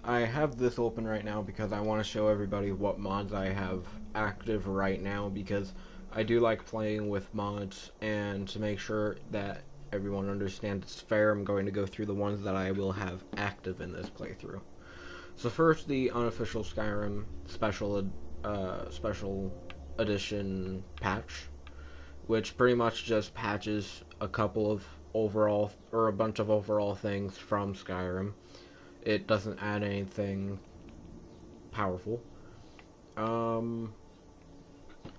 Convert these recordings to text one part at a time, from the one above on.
I have this open right now because I want to show everybody what mods I have active right now, because I do like playing with mods, and to make sure that everyone understands it's fair, I'm going to go through the ones that I will have active in this playthrough. So first, the unofficial Skyrim special edition patch, which pretty much just patches a couple of overall, or a bunch of overall things from Skyrim. It doesn't add anything powerful. Um,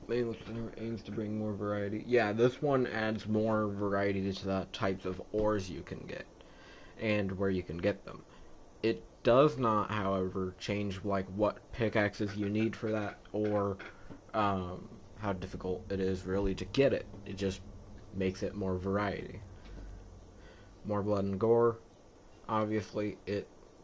aims to bring more variety. Yeah, this one adds more variety to the types of ores you can get and where you can get them. It does not, however, change like what pickaxes you need for that, or how difficult it is really to get it. It just makes it more variety. More blood and gore. Obviously,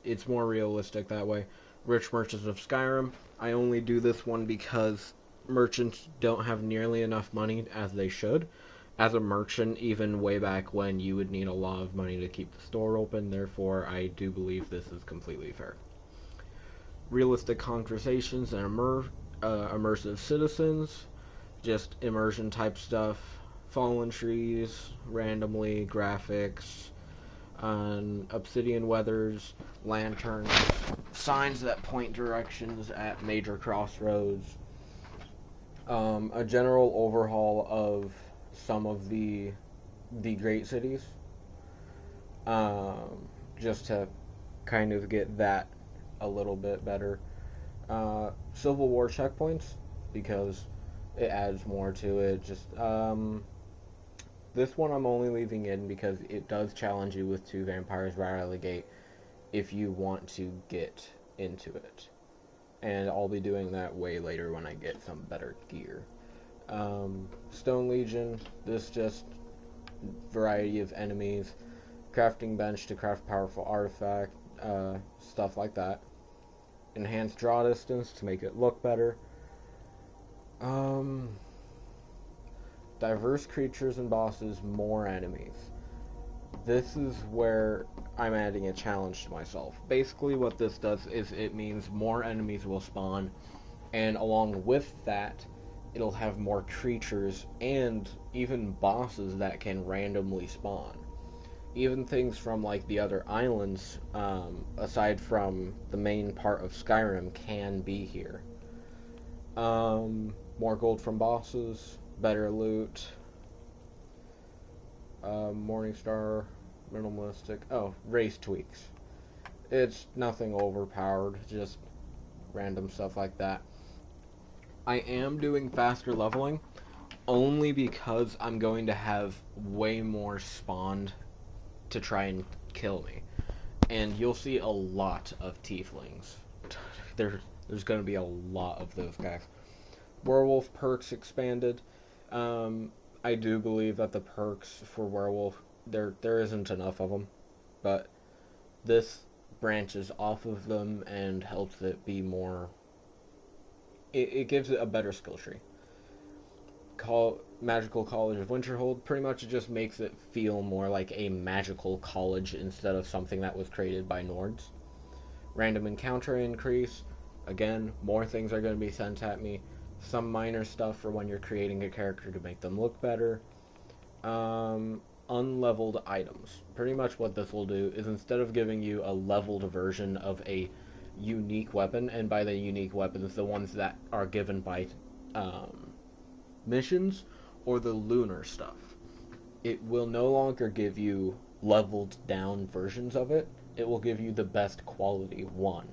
it's more realistic that way. Rich Merchants of Skyrim. I only do this one because merchants don't have nearly enough money as they should. As a merchant, even way back when, you would need a lot of money to keep the store open. Therefore, I do believe this is completely fair. Realistic conversations and immersive citizens. Just immersion type stuff. Fallen trees, randomly, graphics, obsidian weathers, lanterns, signs that point directions at major crossroads, a general overhaul of some of the great cities, just to kind of get that a little bit better. Civil War checkpoints, because it adds more to it. Just this one I'm only leaving in because it does challenge you with 2 vampires right out of the gate if you want to get into it. And I'll be doing that way later when I get some better gear. Stone Legion, this just variety of enemies, crafting bench to craft powerful artifact, stuff like that. Enhanced draw distance to make it look better. Diverse creatures and bosses, more enemies. This is where I'm adding a challenge to myself. Basically what this does is it means more enemies will spawn, and along with that, it'll have more creatures and even bosses that can randomly spawn. Even things from like the other islands, aside from the main part of Skyrim, can be here. More gold from bosses, better loot, Morningstar, minimalistic. Oh, race tweaks. It's nothing overpowered, just random stuff like that. I am doing faster leveling, only because I'm going to have way more spawned to try and kill me. And you'll see a lot of tieflings. There's going to be a lot of those guys. Werewolf perks expanded. I do believe that the perks for werewolf, there isn't enough of them, but this branches off of them and helps it be more. It gives it a better skill tree. Magical College of Winterhold, pretty much it just makes it feel more like a magical college instead of something that was created by Nords. Random encounter increase, again, more things are going to be sent at me. Some minor stuff for when you're creating a character to make them look better. Unleveled items. Pretty much what this will do is, instead of giving you a leveled version of a unique weapon, and by the unique weapons, the ones that are given by missions or the lunar stuff, it will no longer give you leveled down versions of it. It will give you the best quality one.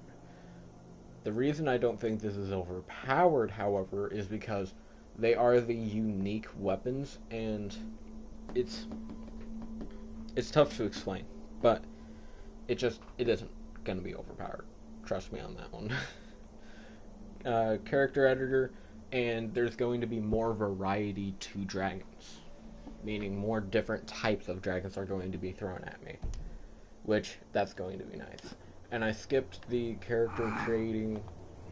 The reason I don't think this is overpowered, however, is because they are the unique weapons, and it's tough to explain, but it isn't going to be overpowered. Trust me on that one. Character editor, and there's going to be more variety to dragons, meaning more different types of dragons are going to be thrown at me, which that's going to be nice. And I skipped the character creating.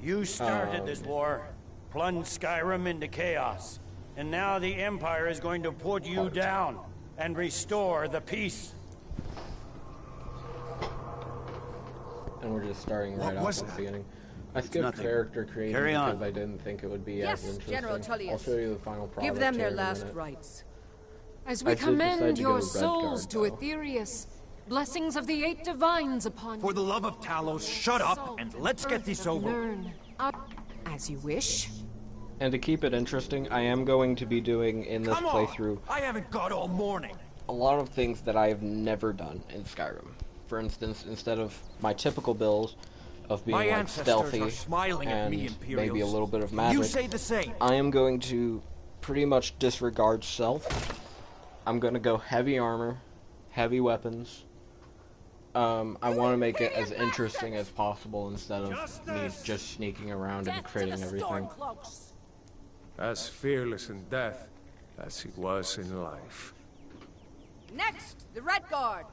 You started this war, plunged Skyrim into chaos, and now the Empire is going to put you down and restore the peace. and we're just starting right off at the beginning. I skipped nothing. character creating Carry on. because I didn't think it would be Yes, as interesting. General Tullius. I'll show you the final product. Give them their here in a last minute. rites. As I we did decide commend to go your Red souls Guard, to though. Aetherius, blessings of the 8 divines upon For you. the love of Talos, shut up Salt, and let's get earth this of over. Nirn, up as you wish. And to keep it interesting, I am going to be doing in this Come on! playthrough I haven't got all morning. a lot of things that I have never done in Skyrim. For instance, instead of my typical builds of being My like ancestors stealthy are smiling at and me, Imperials. maybe a little bit of magic, You say the same. I am going to pretty much disregard stealth. I'm going to go heavy armor, heavy weapons. I want to make it as interesting as possible instead of me just sneaking around and critting everything. As fearless in death as he was in life. Next, the Red Guard.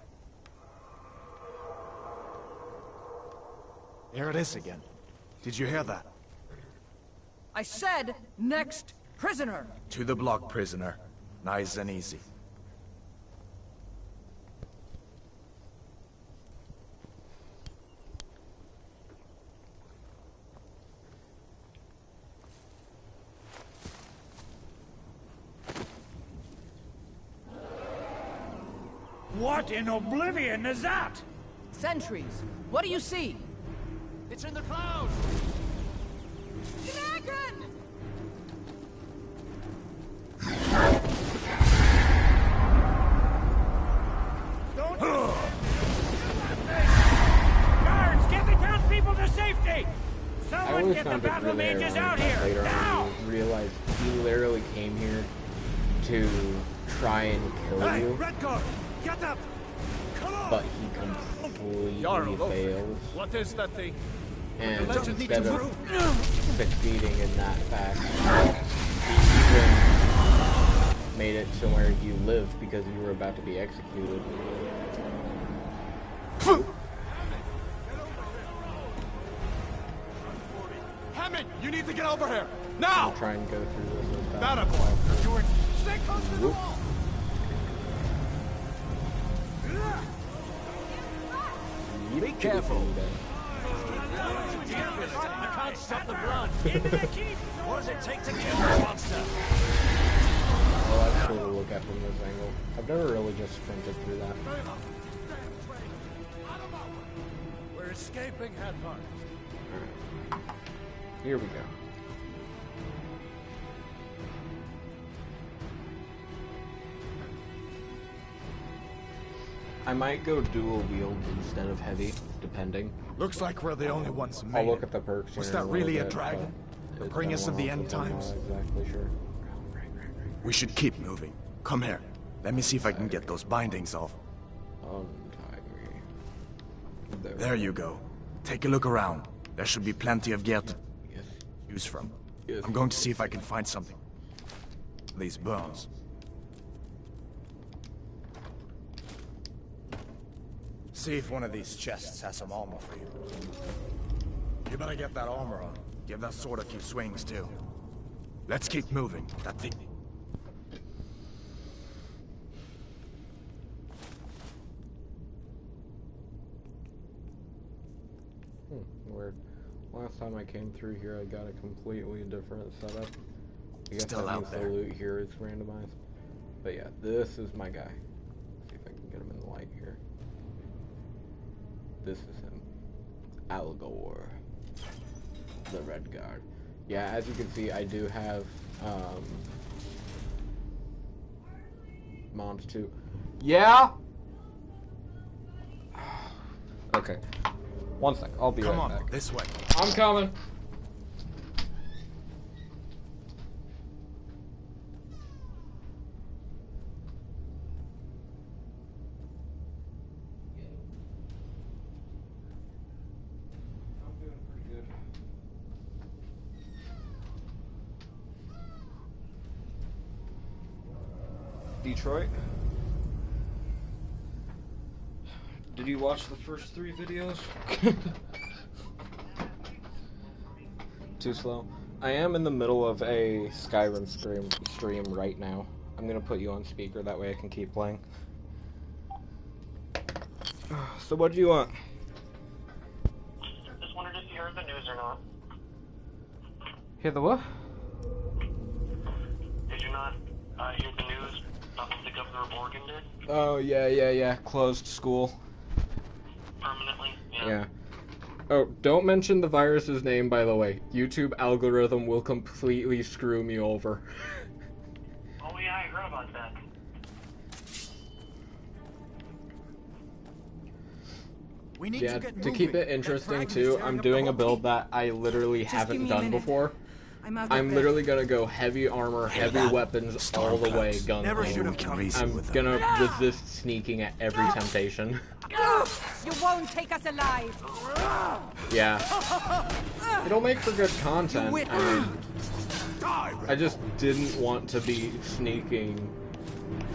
Here it is again. Did you hear that? I said next prisoner. To the block, prisoner. Nice and easy. What in oblivion is that? Sentries. What do you see? It's in the clouds! Dragon! Don't Guards, get the townspeople to safety! I Someone always get the found it battle really mages ironic out that here! later Now! on you realize he literally came here to try and kill Hey, you, Red Guard, get up! Come on! but he completely Jarl, fails. What is that thing? And legends need instead to of succeeding in that fact, he even made it to where you lived because you were about to be executed. Hammond, you need to get over here! Now! I'll try and go through this as fast That as boy. possible. You're in. Stay close to the Whoop. wall! Be careful. I can't stop the blood! Into the keep! What does it take to kill this monster? I'll actually look at from this angle. I've never really just sprinted through that. We're escaping, Hadvar. Alright. Here we go. I might go dual wield instead of heavy, depending. Looks like we're the only ones who I'll made look it. at the perks. Was here in that little really a bit, dragon? but The it's bringers been of a the while end since I'm times? not exactly sure. We should keep moving. Come here. Let me see if I can get those bindings off. Untie me. There you go. Take a look around. There should be plenty of gear to Yes. choose from. Yes. I'm going to see if I can find something. These bones. See if one of these chests has some armor for you. You better get that armor on. Give that sword a few swings, too. Let's keep moving. That thing... Weird. Last time I came through here, I got a completely different setup. I guess Still that out means there. the loot here is randomized. But yeah, this is my guy. See if I can get him in the light here. This is him. Algor. The Red Guard. Yeah, as you can see, I do have, Mons too. Yeah? Okay. One sec, I'll be Come right on, back. this way. I'm coming. I'm doing pretty good. Detroit? Did you watch the first 3 videos? Too slow. I am in the middle of a Skyrim stream right now. I'm gonna put you on speaker, that way I can keep playing. So what do you want? news or not? Hear the what? Did you not hear the news about what the governor of Oregon did? Oh, yeah. Closed school. Permanently? Yeah. Oh, don't mention the virus's name, by the way. YouTube algorithm will completely screw me over. Oh yeah, I heard about that. We need Yeah, to get to keep moving. it interesting That too, fragment's I'm tearing up doing the a whole build team. that I literally haven't give me a done minute. before. I'm out of I'm bed. literally gonna go heavy armor, heavy weapons, all the way, gun. Never should have come easy I'm with them. gonna resist sneaking at every temptation. You won't take us alive. Yeah. It'll make for good content. I mean, I just didn't want to be sneaking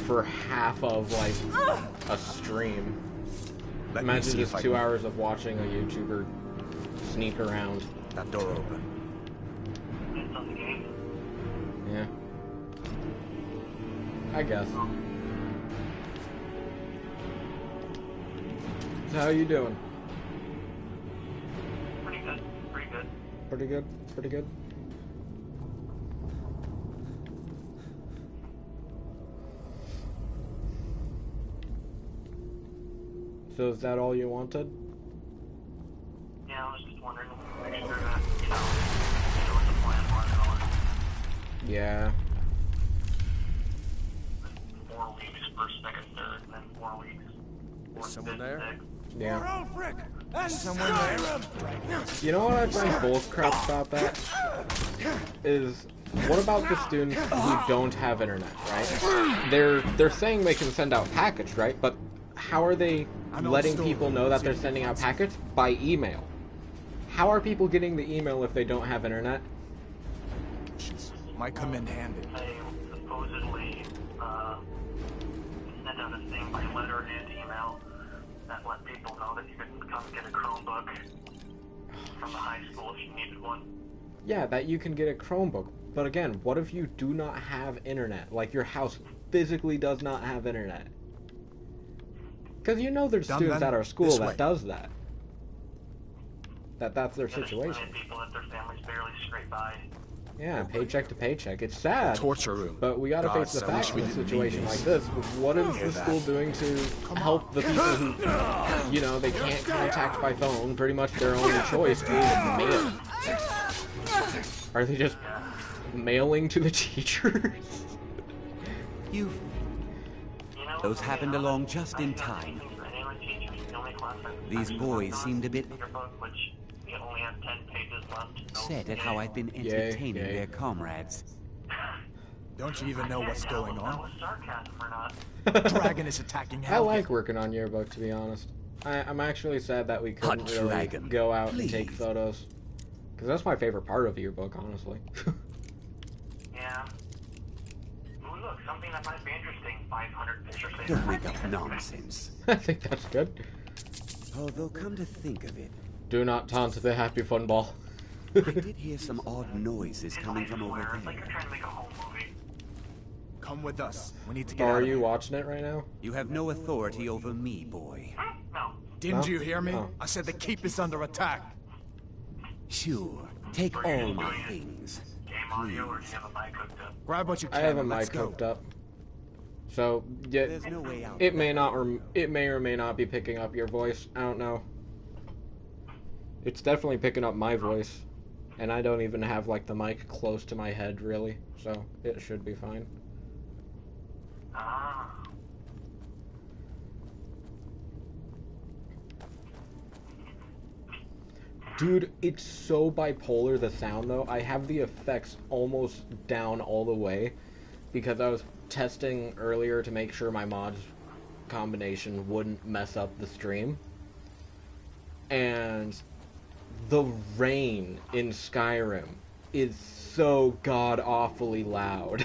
for half of, like, a stream. Let me Imagine see just if I 2 can- hours of watching a YouTuber sneak around. That door open. It's on the game. Yeah. I guess. So how you doing? Pretty good. Pretty good. Pretty good? Pretty good? So is that all you wanted? Yeah, I was just wondering, make sure that, you know what the plan was and all that. Yeah. 4 weeks, first, second, third, and then 4 weeks. Is someone there? Yeah. Someone there. You know what I find bullcrap about that? Is what about the students who don't have internet, right? They're saying they can send out packets, right? But how are they letting people know that they're sending out packets? By email. How are people getting the email if they don't have internet? Might come in handy. They supposedly send out a thing by letter and email that let people know that you can come get a Chromebook from the high school if you needed one. Yeah, that you can get a Chromebook. But again, what if you do not have internet? Like your house physically does not have internet. Because you know there's Done students then? at our school This that way. does that. That's their Yeah, there's situation. plenty of people that their families barely scrape by. Yeah, paycheck to paycheck. It's sad. Torture room. But we gotta face Gods, the I fact wish in we a didn't situation need like this. this. What is Hear the school that? doing to help the people who, you know, they can't contact by phone? Pretty much their only choice is mail. Are they just mailing to the teachers? You've... You know, Those happened along just in time. These boys seemed a bit which you only have 10 pages left. So upset at how I've been Yay, entertaining yay. their comrades. Don't you even know what's going That on? was sarcasm or not. Dragon is attacking I Hell. like working on yearbook, to be honest. I'm actually sad that we couldn't Hot really dragon, go out and take please. photos. Because that's my favorite part of yearbook, honestly. Yeah. Ooh, look, something that might be interesting. 500 pictures later. Don't make up nonsense. I think that's good. Although, come to think of it, Do not taunt the happy fun ball. I did hear some odd noises coming from over It's like you're there. trying to make a home movie. Come with us. We need to get Oh, out are of you here. watching it right now? You have no authority over me, boy. No. Didn't No? you hear me? Oh. I said the keep is under attack. Sure, take all my things. Game audio or do you have a mic hooked up? Grab what you I can have a and let's mic go. hooked up. So, yeah, There's no way out. it may not, it may or may not be picking up your voice. I don't know. It's definitely picking up my voice, and I don't even have like the mic close to my head really, so it should be fine. Ah. Dude, it's so bipolar, the sound though. I have the effects almost down all the way because I was testing earlier to make sure my mods combination wouldn't mess up the stream. And the rain in Skyrim is so god-awfully loud.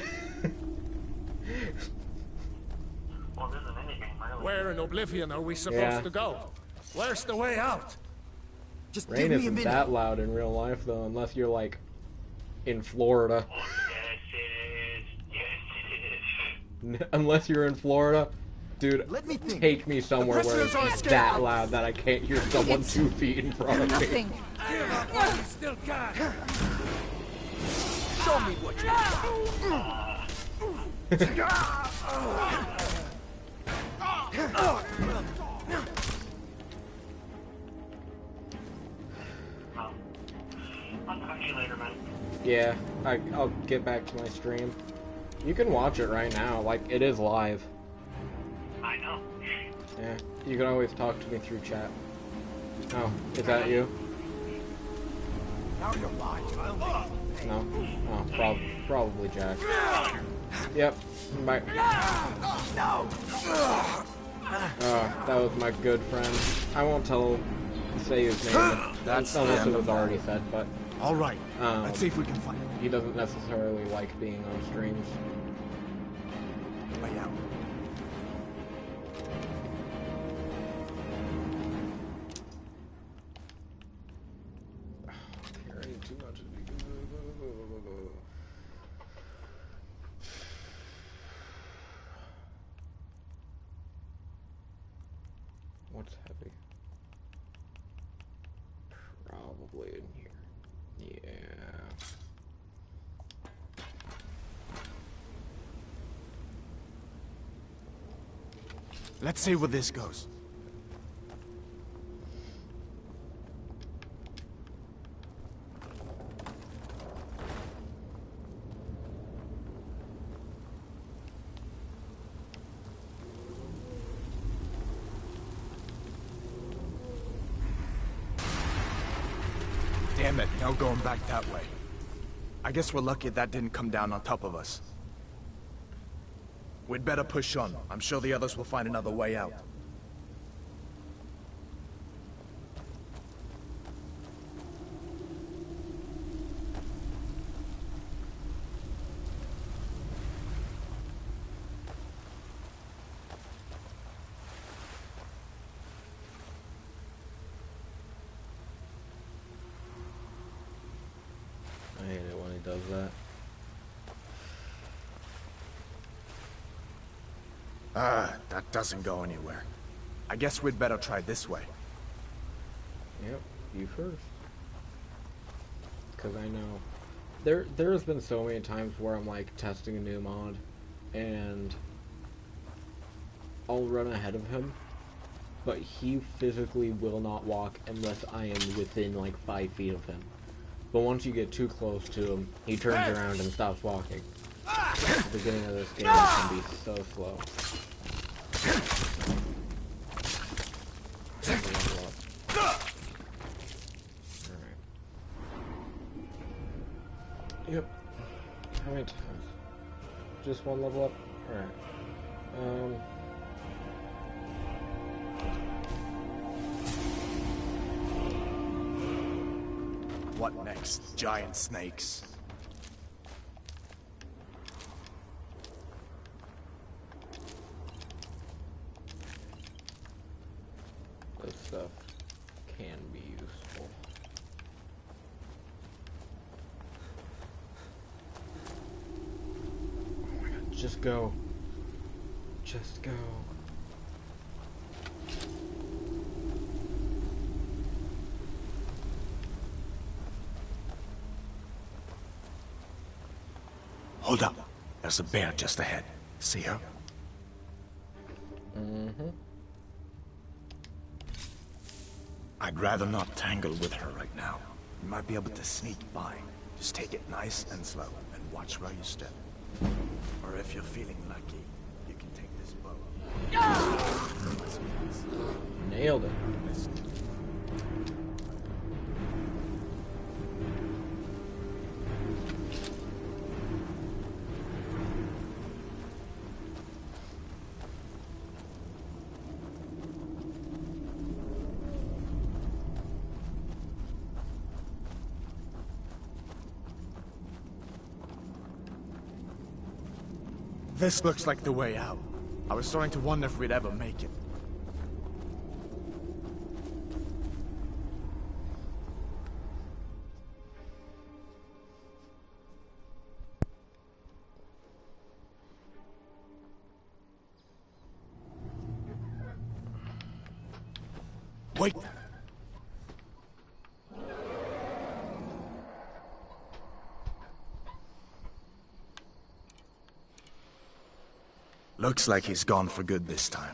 Well, this is a minigame, really. Where in Oblivion are we supposed Yeah. to go? Where's the way out? Just Rain give me a isn't minute. that loud in real life though, unless you're like in Florida. Yes, it is. Yes, it is. Unless you're in Florida. Dude, Let me think. take me somewhere where prisoners are it's escaping. that loud that I can't hear someone 2 feet in front of me. Nothing. Give up while you still can. Show me what you I'll talk to you later, man. Yeah, I'll get back to my stream. You can watch it right now, like, it is live. I know. Yeah, you can always talk to me through chat. Oh, is that you? Now you're lying. No? Oh, probably Jack. Yep. Bye. No! That was my good friend. I won't say his name. That's the unless end it of was already said, but All right. Um, Let's see if we can find he doesn't necessarily like being on streams. a way out. Carrying too much. What's heavy? Probably in here. Yeah. Let's see where this goes. Damn it, no going back that way. I guess we're lucky that didn't come down on top of us. We'd better push on. I'm sure the others will find another way out. I hate it when he does that. That doesn't go anywhere. I guess we'd better try this way. Yep, you first. Because I know there's been so many times where I'm like testing a new mod and I'll run ahead of him, but he physically will not walk unless I am within like 5 feet of him. But once you get too close to him, he turns around and stops walking. The beginning of this game can be so slow. Alright. Yep. How many times? Just one level up? Alright. What next? Giant snakes. This stuff can be useful. Oh my god, just go. Just go. Hold up. There's a bear just ahead. See her? Mm-hmm. I'd rather not tangle with her right now. You might be able to sneak by. Just take it nice and slow, and watch where you step. Or if you're feeling lucky, you can take this bow. Nailed it. This looks like the way out. I was starting to wonder if we'd ever make it. Wait! Looks like he's gone for good this time.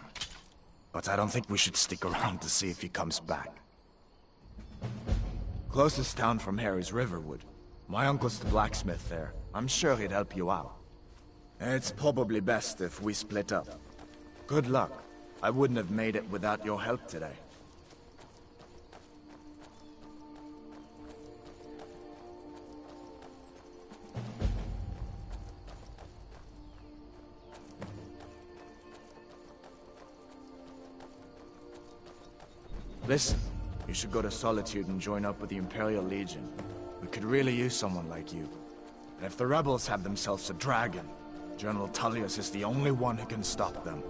But I don't think we should stick around to see if he comes back. Closest town from here is Riverwood. My uncle's the blacksmith there. I'm sure he'd help you out. It's probably best if we split up. Good luck. I wouldn't have made it without your help today. Listen, you should go to Solitude and join up with the Imperial Legion. We could really use someone like you. And if the rebels have themselves a dragon, General Tullius is the only one who can stop them.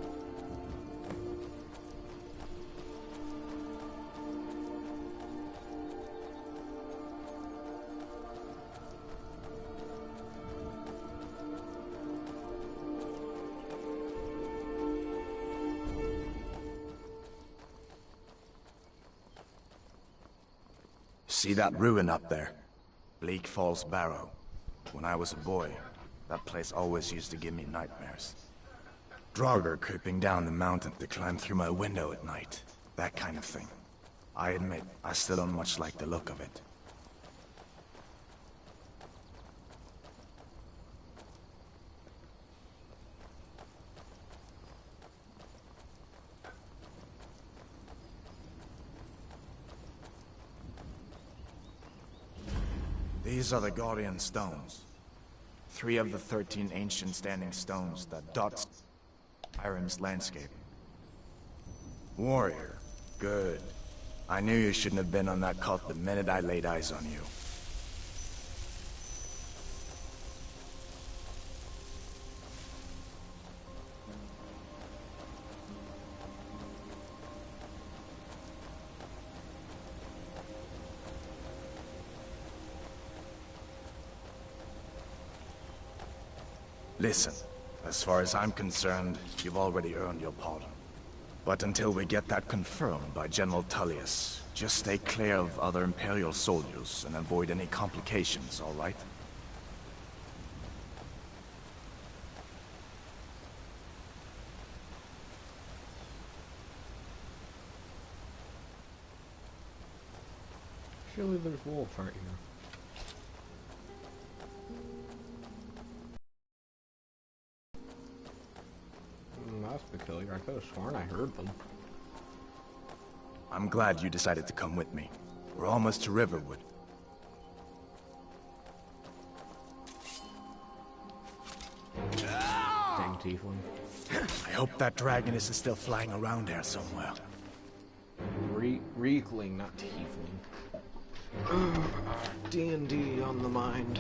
See that ruin up there? Bleak Falls Barrow. When I was a boy, that place always used to give me nightmares. Draugr creeping down the mountain to climb through my window at night. That kind of thing. I admit, I still don't much like the look of it. These are the Guardian Stones. 3 of the 13 ancient standing stones that dot Skyrim's landscape. Warrior. Good. I knew you shouldn't have been on that cult the minute I laid eyes on you. Listen, as far as I'm concerned, you've already earned your pardon. But until we get that confirmed by General Tullius, just stay clear of other Imperial soldiers and avoid any complications, all right? Surely there's wolves right here. That's peculiar. I could have sworn I heard them. I'm glad you decided to come with me. We're almost to Riverwood. Dang tiefling. I hope that dragon isn't still flying around here somewhere. Reekling, not tiefling. D&D on the mind.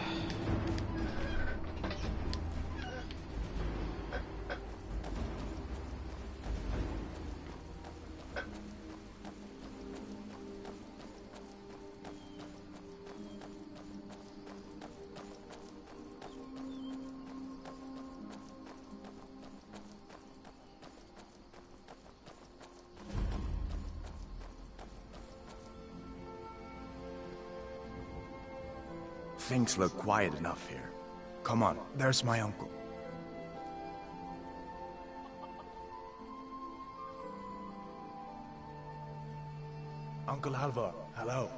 Things look quiet enough here. Come on, there's my uncle. Uncle Halvar, hello.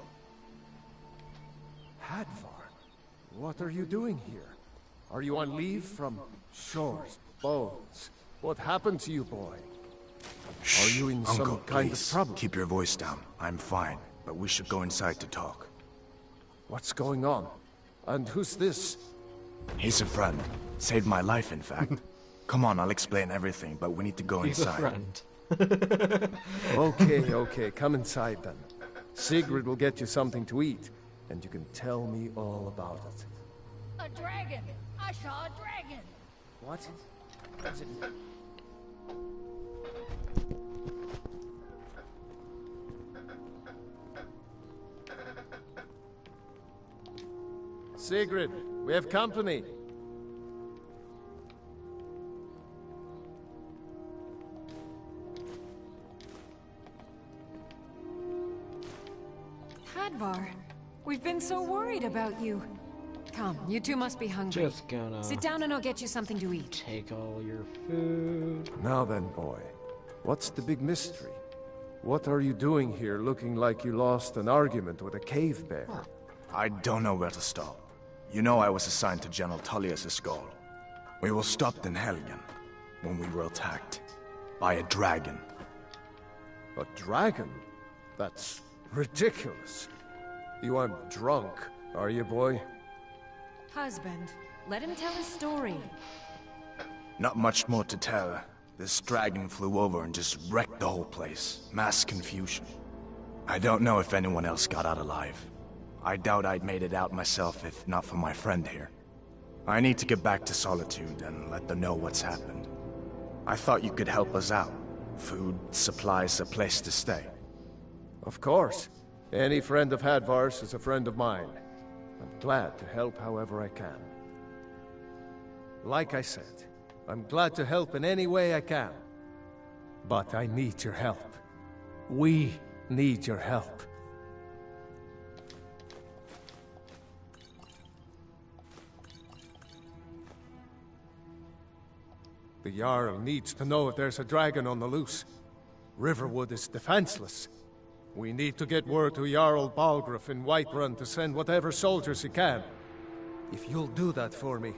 Hadvar, what are you doing here? Are you on leave from shores, bones? What happened to you, boy? Are you in Uncle, some kind please, of trouble? keep your voice down. I'm fine, but we should go inside to talk. What's going on? And who's this? He's a friend. Saved my life, in fact. Come on, I'll explain everything, but we need to go He's inside. a friend. Okay, come inside then. Sigrid will get you something to eat, and you can tell me all about it. A dragon! I saw a dragon! What? Sigrid, we have company. We've been so worried about you. Come, you two must be hungry. Just gonna Sit down and I'll get you something to eat. take all your food. Now then, boy. What's the big mystery? What are you doing here looking like you lost an argument with a cave bear? I don't know where to start. You know I was assigned to General Tullius' goal. We were stopped in Helgen when we were attacked by a dragon. A dragon? That's ridiculous. You aren't drunk, are you, boy? Husband, let him tell his story. Not much more to tell. This dragon flew over and just wrecked the whole place. Mass confusion. I don't know if anyone else got out alive. I doubt I'd made it out myself if not for my friend here. I need to get back to Solitude and let them know what's happened. I thought you could help us out. Food, supplies, a place to stay. Of course. Any friend of Hadvar's is a friend of mine. I'm glad to help however I can. Like I said, I'm glad to help in any way I can. But I need your help. We need your help. The Jarl needs to know if there's a dragon on the loose. Riverwood is defenseless. We need to get word to Jarl Balgruuf in Whiterun to send whatever soldiers he can. If you'll do that for me,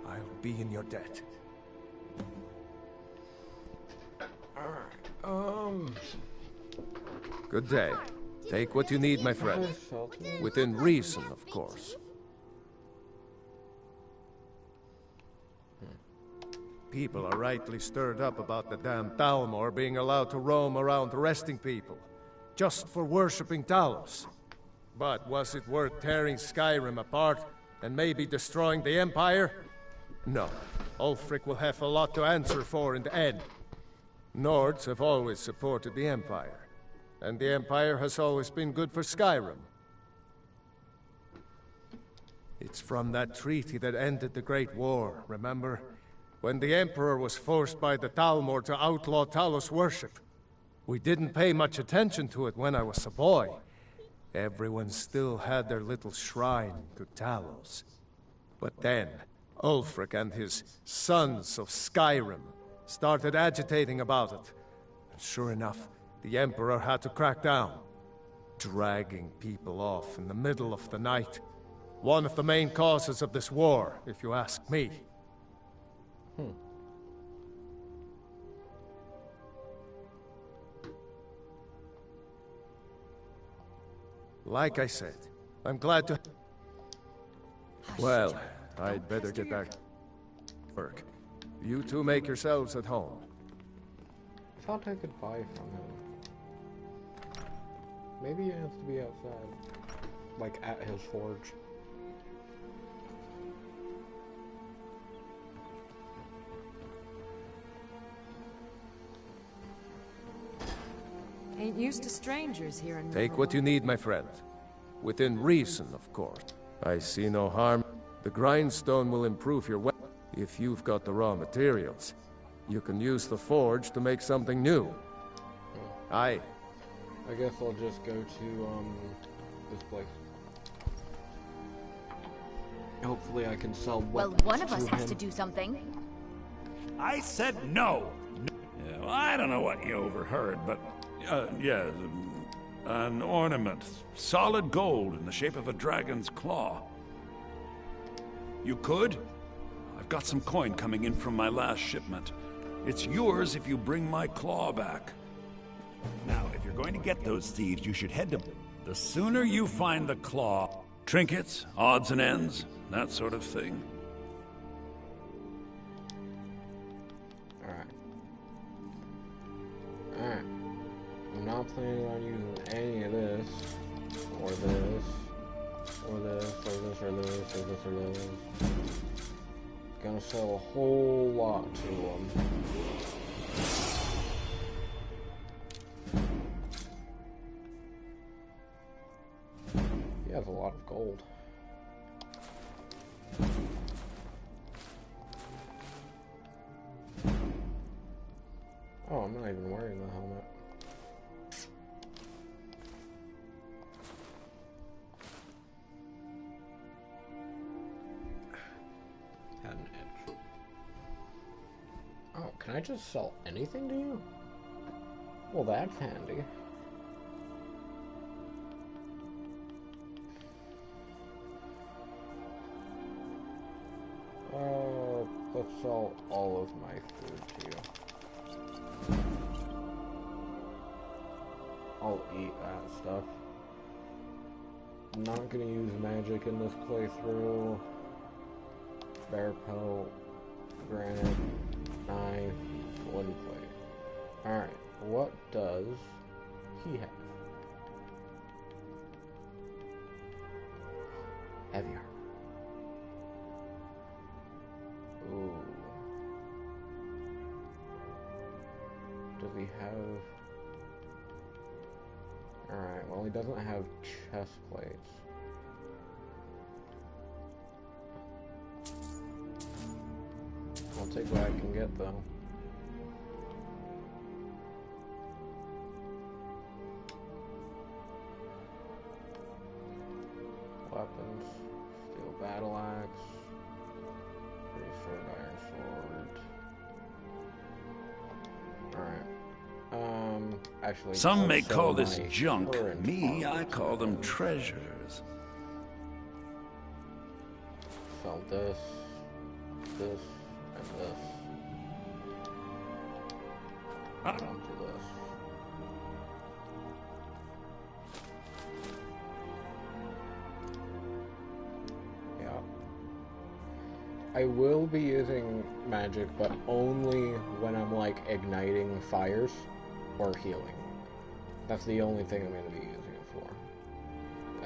I'll be in your debt. Good day. Take what you need, my friend. Within reason, of course. People are rightly stirred up about the damn Thalmor being allowed to roam around arresting people, just for worshipping Talos. But was it worth tearing Skyrim apart and maybe destroying the Empire? No. Ulfric will have a lot to answer for in the end. Nords have always supported the Empire, and the Empire has always been good for Skyrim. It's from that treaty that ended the Great War, remember? When the Emperor was forced by the Thalmor to outlaw Talos worship. We didn't pay much attention to it when I was a boy. Everyone still had their little shrine to Talos. But then, Ulfric and his Sons of Skyrim started agitating about it. And sure enough, the Emperor had to crack down, dragging people off in the middle of the night. One of the main causes of this war, if you ask me. Like I said, I'm glad to... Well, I'd better get back to work. You two make yourselves at home. I thought I could buy from him. Maybe he has to be outside. Like at his forge. Ain't used to strangers here in Take what you need, my friend. Within reason, of course. I see no harm. The grindstone will improve your weapon. If you've got the raw materials, you can use the forge to make something new. Aye. I guess I'll just go to, this place. Hopefully I can sell Well, weapons one of us to has him. to do something. I said no. Yeah, well, I don't know what you overheard, but yeah, an ornament, solid gold in the shape of a dragon's claw. You could? I've got some coin coming in from my last shipment. It's yours if you bring my claw back. Now, if you're going to get those thieves, you should head to... The sooner you find the claw, trinkets, odds and ends, that sort of thing. Alright. Alright. I'm not planning on using any of this, or this, or this, or this, or this, or this, or this. Gonna sell a whole lot to them. He has a lot of gold. Oh, I'm not even wearing the helmet. Can I just sell anything to you? Well, that's handy. Let's sell all of my food to you. I'll eat that stuff. I'm not gonna use magic in this playthrough. Bear pelt, granite, knife, wooden plate. Alright, what does he have? Heavy armor. Ooh. Does he have... Alright, well he doesn't have chest plates. I'll take what I can get though. Weapons, steel battle axe, pretty short iron sword. Alright. Actually, some may call this junk. Me, I call them treasures. Sell this, and this. Don't do this. Yeah. I will be using magic, but only when I'm like igniting fires or healing. That's the only thing I'm going to be using it for.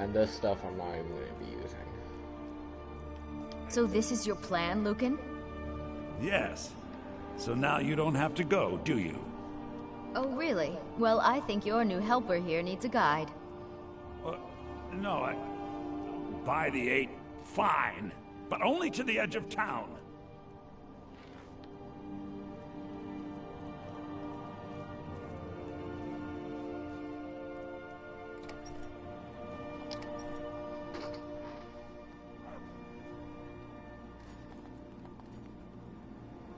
And this stuff I'm not even going to be using. So this is your plan, Lucan? Yes. So now you don't have to go, do you? Oh, really? Well, I think your new helper here needs a guide. No, by the 8, fine. But only to the edge of town.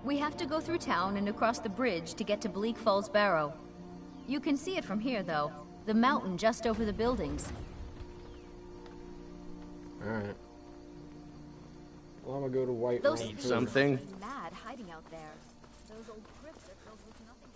We have to go through town and across the bridge to get to Bleak Falls Barrow. You can see it from here, though. The mountain just over the buildings. Alright. Well, I'm gonna go to White Those Run something mad hiding out there. Those old crypts are filled with nothing.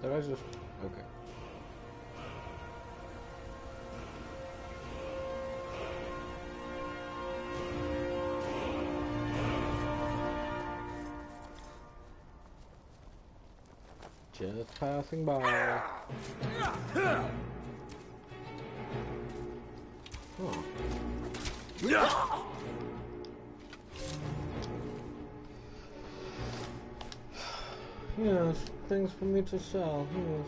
Did I just... Okay. Just passing by. Oh. Yes, things for me to sell. Yes.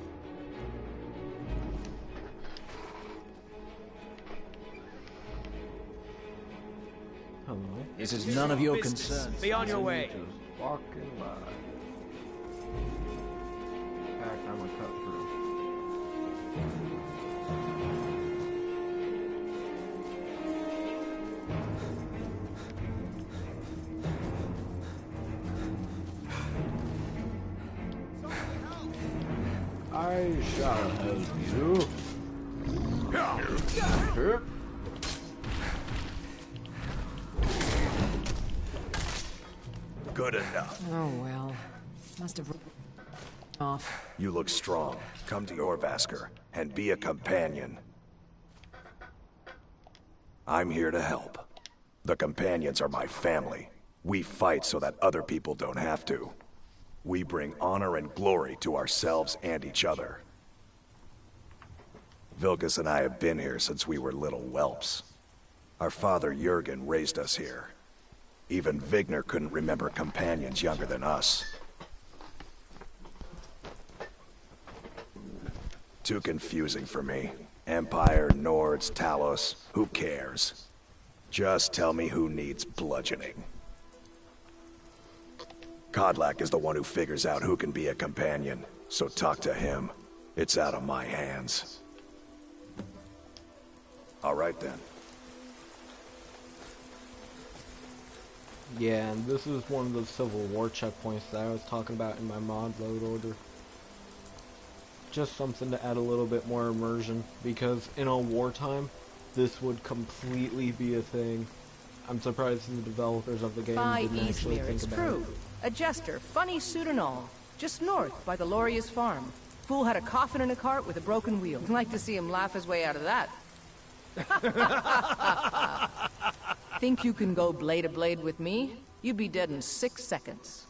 Hello. This is none of your concern. Be on your way. Just walking by. In fact, I'm gonna cut through. I shall help you. Good enough. Oh, well. Must have off. You look strong. Come to Orvasker and be a companion. I'm here to help. The companions are my family. We fight so that other people don't have to. We bring honor and glory to ourselves and each other. Vilkas and I have been here since we were little whelps. Our father Jurgen raised us here. Even Vigner couldn't remember companions younger than us. Too confusing for me. Empire, Nords, Talos, who cares? Just tell me who needs bludgeoning. Kodlak is the one who figures out who can be a companion, so talk to him. It's out of my hands. All right then. Yeah, and this is one of the Civil War checkpoints that I was talking about in my mod load order. Just something to add a little bit more immersion, because in a wartime, this would completely be a thing. I'm surprised the developers of the game didn't actually think about it. A jester, funny suit and all, just north by the Loria's farm. Fool had a coffin in a cart with a broken wheel. I'd like to see him laugh his way out of that. Think you can go blade to blade with me? You'd be dead in 6 seconds.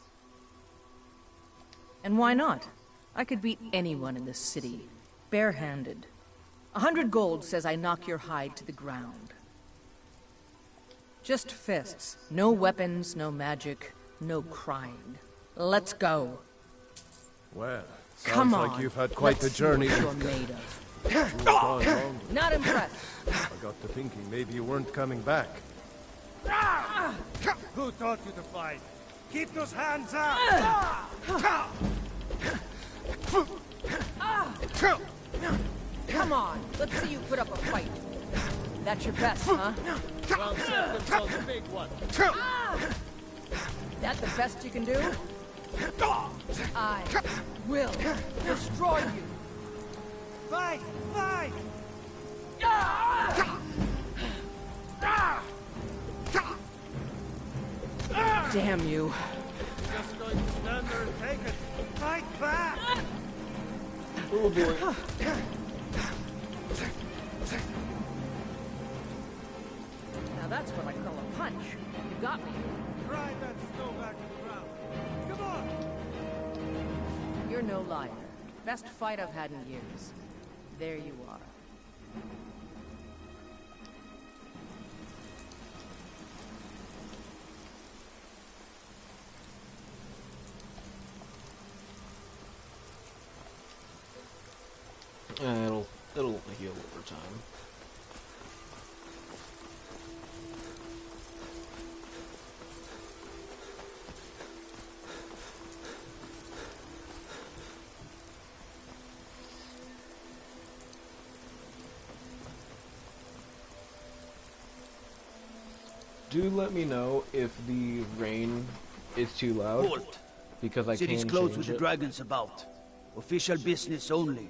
And why not? I could beat anyone in this city, barehanded. 100 gold says I knock your hide to the ground. Just fists, no weapons, no magic, no crying. Let's go. Well, Come sounds on. like you've had quite the Let's see what journey. you're made of. Not impressed. I got to thinking maybe you weren't coming back. Who taught you to fight? Keep those hands up! Come on, let's see you put up a fight. That's your best, huh? Well, self-control's a big one. That the best you can do? I will destroy you. Fight! Fight! Damn you. Just going to stand there and take it. Fight back! Oh boy. Now that's what I call a punch. You got me. Drive that snow back to the ground. Come on! You're no liar. Best fight I've had in years. There you are. It'll heal over time. Do let me know if the rain is too loud, Halt. because I can City's change closed with it. the dragons about. Official business only.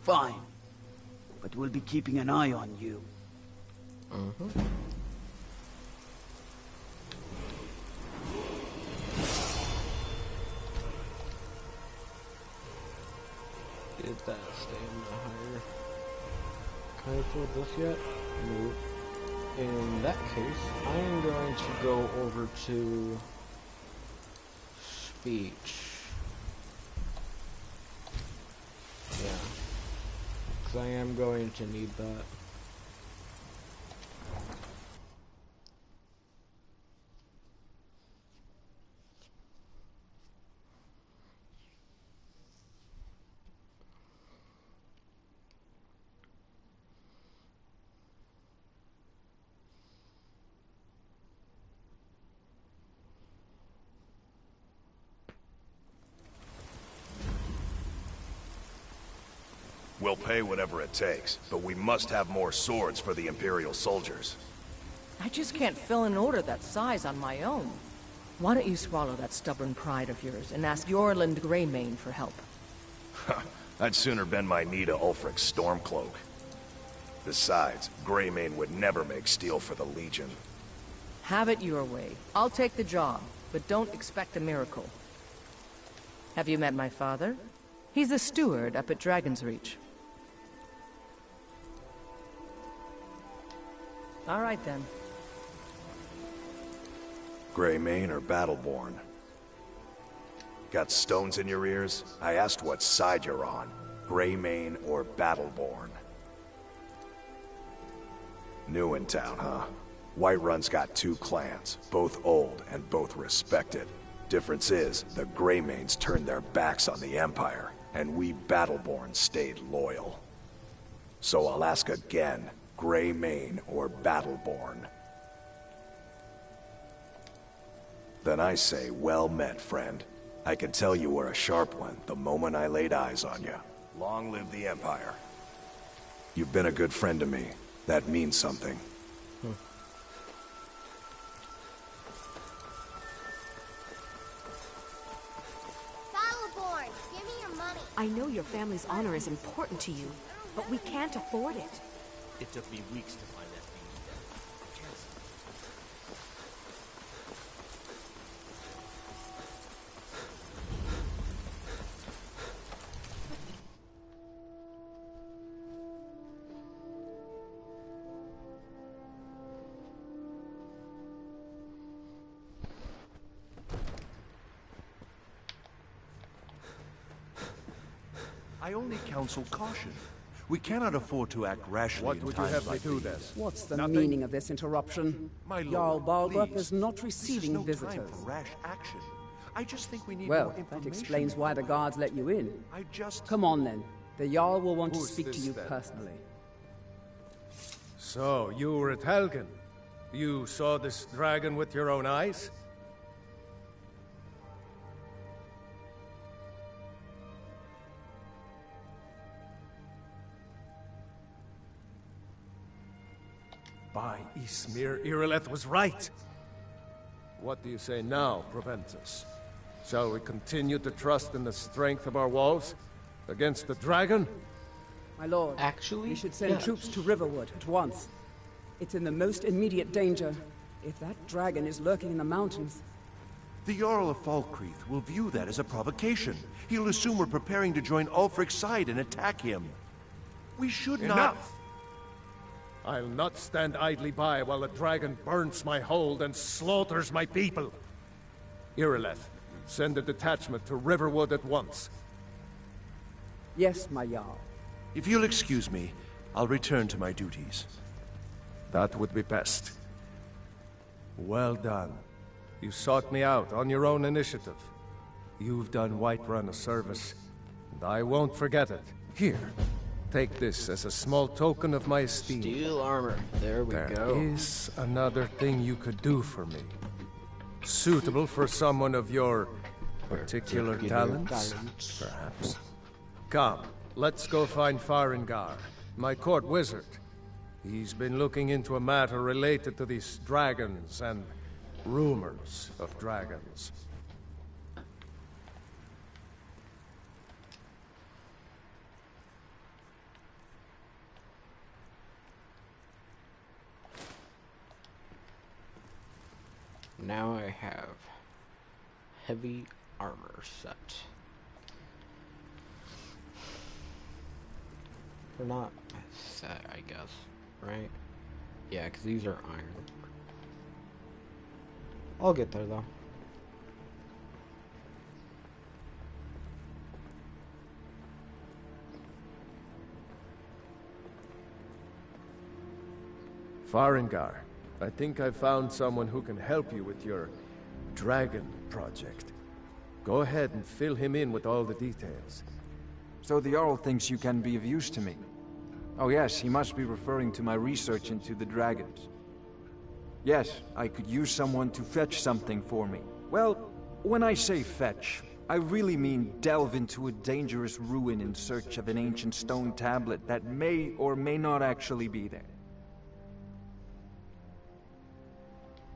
Fine. But we'll be keeping an eye on you. Get that stamina higher. Can I afford this yet? Nope. In that case, I am going to go over to speech. Yeah. Because I am going to need that. We'll pay whatever it takes, but we must have more swords for the Imperial soldiers. I just can't fill an order that size on my own. Why don't you swallow that stubborn pride of yours and ask Yorland Greymane for help? I'd sooner bend my knee to Ulfric's Stormcloak. Besides, Greymane would never make steel for the Legion. Have it your way. I'll take the job, but don't expect a miracle. Have you met my father? He's the steward up at Dragon's Reach. All right, then. Greymane or Battleborn? Got stones in your ears? I asked what side you're on. Greymane or Battleborn? New in town, huh? Whiterun's got 2 clans, both old and both respected. Difference is, the Greymanes turned their backs on the Empire, and we Battleborn stayed loyal. So I'll ask again, Greymane or Battleborn? Then I say, well met, friend. I could tell you were a sharp one the moment I laid eyes on you. Long live the Empire. You've been a good friend to me. That means something. Battleborn, give me your money. I know your family's honor is important to you, but we can't afford it. It took me weeks to find that thing. I only counsel caution. We cannot afford to act rashly. What would you have me do then? What's the Nothing? meaning of this interruption? My Jarl lord, Balgruuf please. is not This receiving is no visitors. time for rash action. I just think we need Well, more information. that explains why the guards let you in. I just... Come on then. The Jarl will want Who's to speak to this you then? personally. So, you were at Helgen. You saw this dragon with your own eyes? By Ysmir, Irileth was right. What do you say now, Proventus? Shall we continue to trust in the strength of our walls against the dragon? My lord, actually, we should send yes. troops to Riverwood at once. It's in the most immediate danger. If that dragon is lurking in the mountains... The Jarl of Falkreath will view that as a provocation. He'll assume we're preparing to join Ulfric's side and attack him. We should not... Enough! I'll not stand idly by while the dragon burns my hold and slaughters my people. Irileth, send a detachment to Riverwood at once. Yes, my Jarl. If you'll excuse me, I'll return to my duties. That would be best. Well done. You sought me out on your own initiative. You've done Whiterun a service, and I won't forget it. Here, take this as a small token of my esteem. Steel armor. There we go. There is another thing you could do for me. Suitable for someone of your particular talents, perhaps. Come, let's go find Farengar, my court wizard. He's been looking into a matter related to these dragons and rumors of dragons. Now I have heavy armor set. Or not set, I guess, right? Yeah, because these are iron. I'll get there though. Farengar, I think I found someone who can help you with your dragon project. Go ahead and fill him in with all the details. So the Jarl thinks you can be of use to me. Oh yes, he must be referring to my research into the dragons. Yes, I could use someone to fetch something for me. Well, when I say fetch, I really mean delve into a dangerous ruin in search of an ancient stone tablet that may or may not actually be there.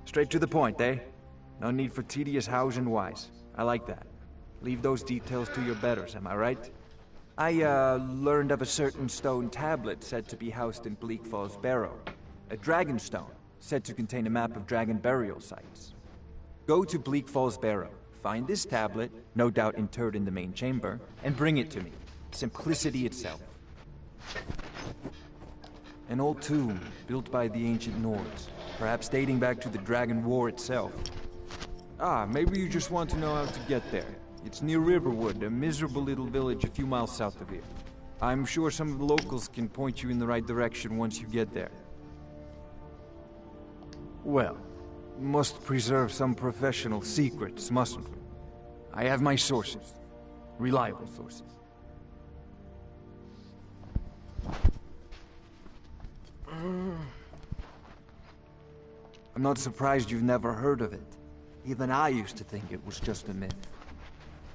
Straight to the point, eh? No need for tedious hows and whys. I like that. Leave those details to your betters, am I right? I, learned of a certain stone tablet said to be housed in Bleak Falls Barrow. A dragon stone. said to contain a map of dragon burial sites. Go to Bleak Falls Barrow, find this tablet, no doubt interred in the main chamber, and bring it to me. Simplicity itself. An old tomb, built by the ancient Nords, perhaps dating back to the Dragon War itself. Ah, maybe you just want to know how to get there. It's near Riverwood, a miserable little village a few miles south of here. I'm sure some of the locals can point you in the right direction once you get there. Well, must preserve some professional secrets, mustn't we? I have my sources. Reliable sources. I'm not surprised you've never heard of it. Even I used to think it was just a myth.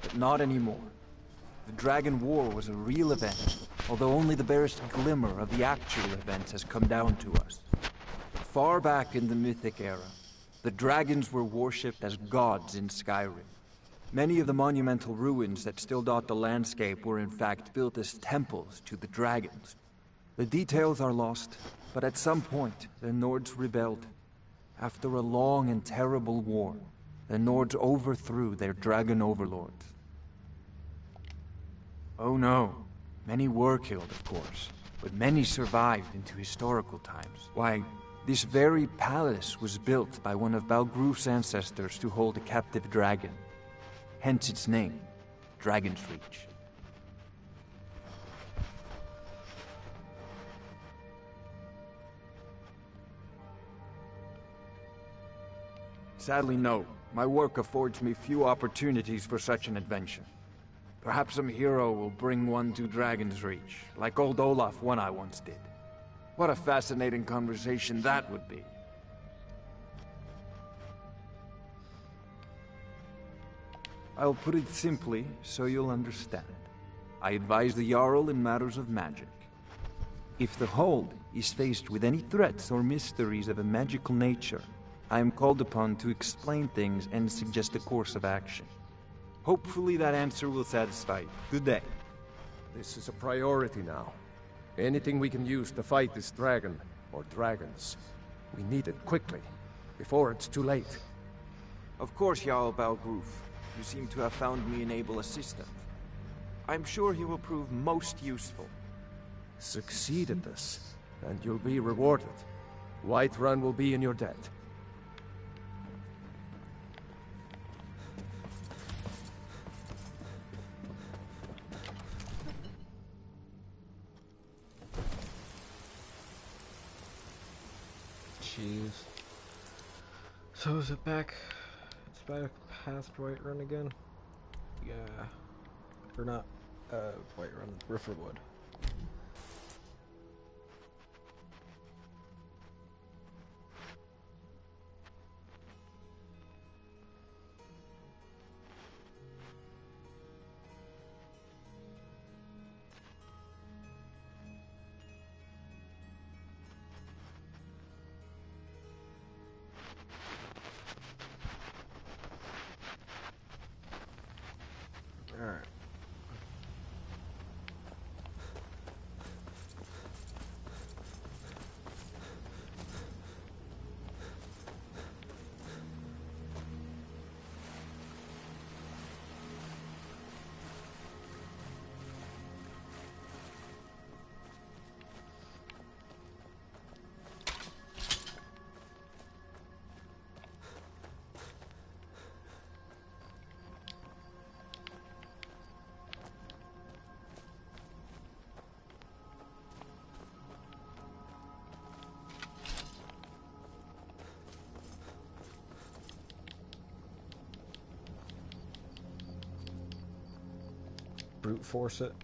But not anymore. The Dragon War was a real event, although only the barest glimmer of the actual events has come down to us. Far back in the Mythic era, the dragons were worshipped as gods in Skyrim. Many of the monumental ruins that still dot the landscape were in fact built as temples to the dragons. The details are lost, but at some point, the Nords rebelled. After a long and terrible war, the Nords overthrew their dragon overlords. Oh no, many were killed, of course, but many survived into historical times. Why, this very palace was built by one of Balgruf's ancestors to hold a captive dragon. Hence its name, Dragon's Reach. Sadly, no. My work affords me few opportunities for such an adventure. Perhaps some hero will bring one to Dragon's Reach, like old Olaf one I once did. What a fascinating conversation that would be. I'll put it simply so you'll understand. I advise the Jarl in matters of magic. If the Hold is faced with any threats or mysteries of a magical nature, I am called upon to explain things and suggest a course of action. Hopefully that answer will satisfy you. Good day. This is a priority now. Anything we can use to fight this dragon, or dragons, we need it quickly, before it's too late. Of course, Jarl Balgruf. You seem to have found me an able assistant. I'm sure he will prove most useful. Succeed at this, and you'll be rewarded. Whiterun will be in your debt. Jeez. So is it back? It's back past Whiterun again? Yeah. Or not, Whiterun, Riverwood. Alright. Brute force it.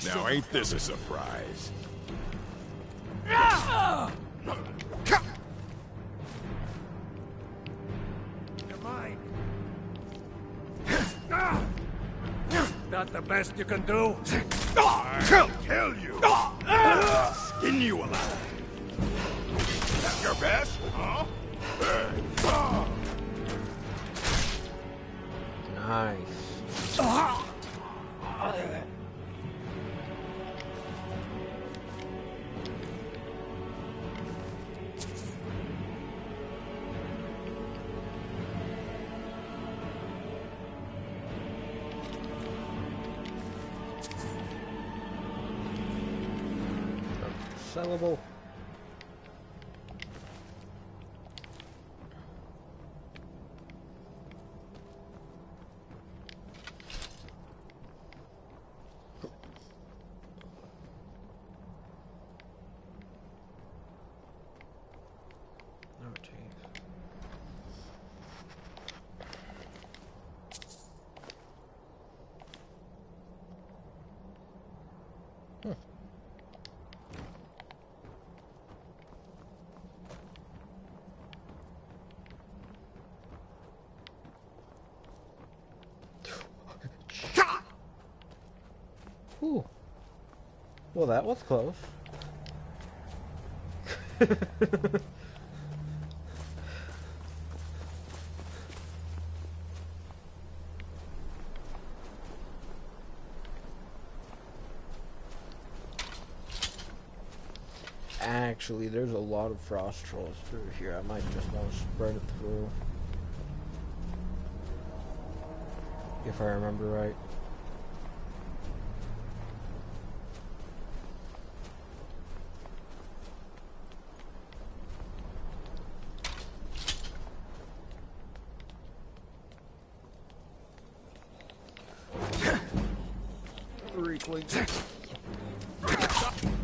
Now ain't this a surprise? You're mine. That the best you can do? I'll kill you! skin you alive. That's your best, huh? Nice. Sellable. Ooh. Well, that was close. Actually, there's a lot of frost trolls through here. I might just want to spread it through. If I remember right.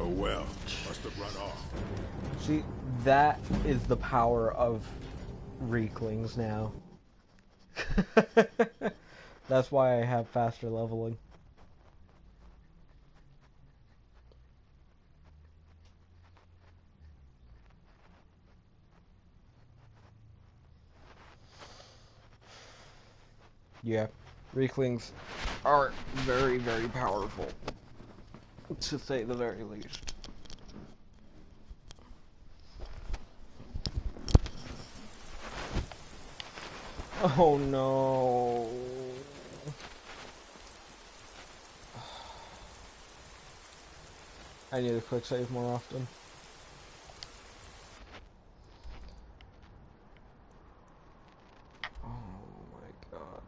Oh well, must have run off. See, that is the power of Reeklings now. That's why I have faster leveling. Yeah, Reeklings are very, very powerful, to say the very least. Oh no. I need to quick save more often. Oh my god.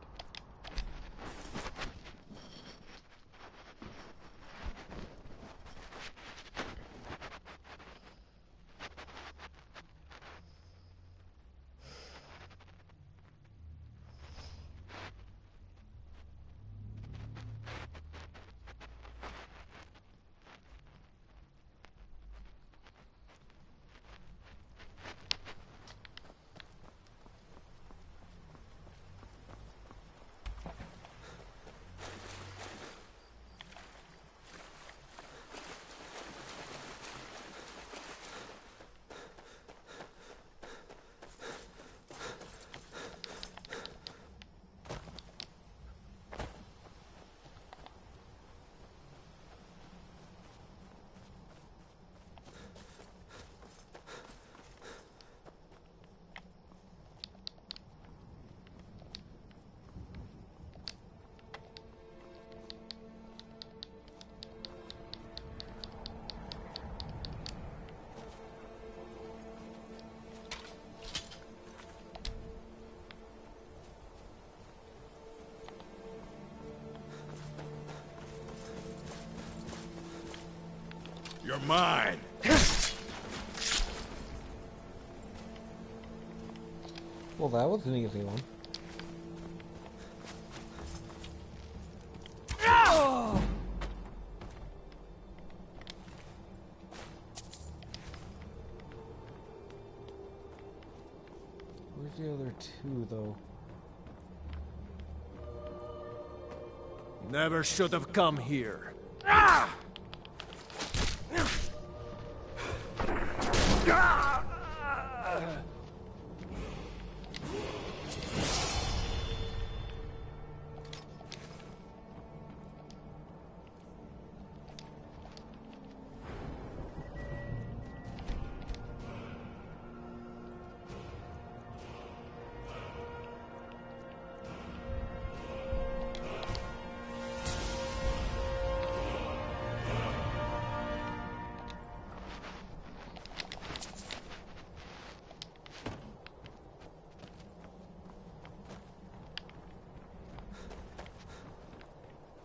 You're mine. Well, that was an easy one. Where's the other two, though? Never should have come here.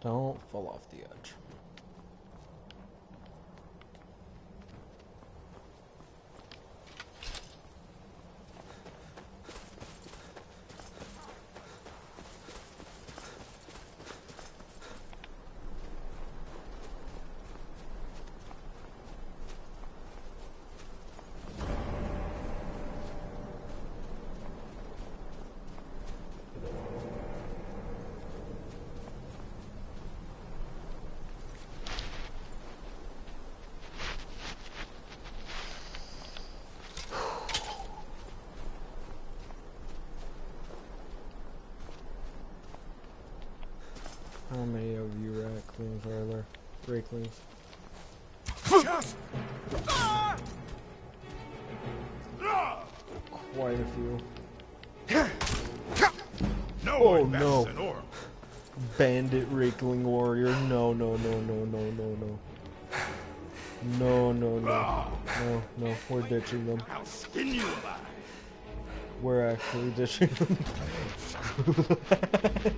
Don't fall off the edge. How many of you racklings are there? Rakelings. Quite a few. No, oh no! Bandit Rakeling warrior! No, no, no, no, no, no, no. No, no, no. No, no, we're ditching them. I'll skin you alive. We're actually ditching them. Screw that.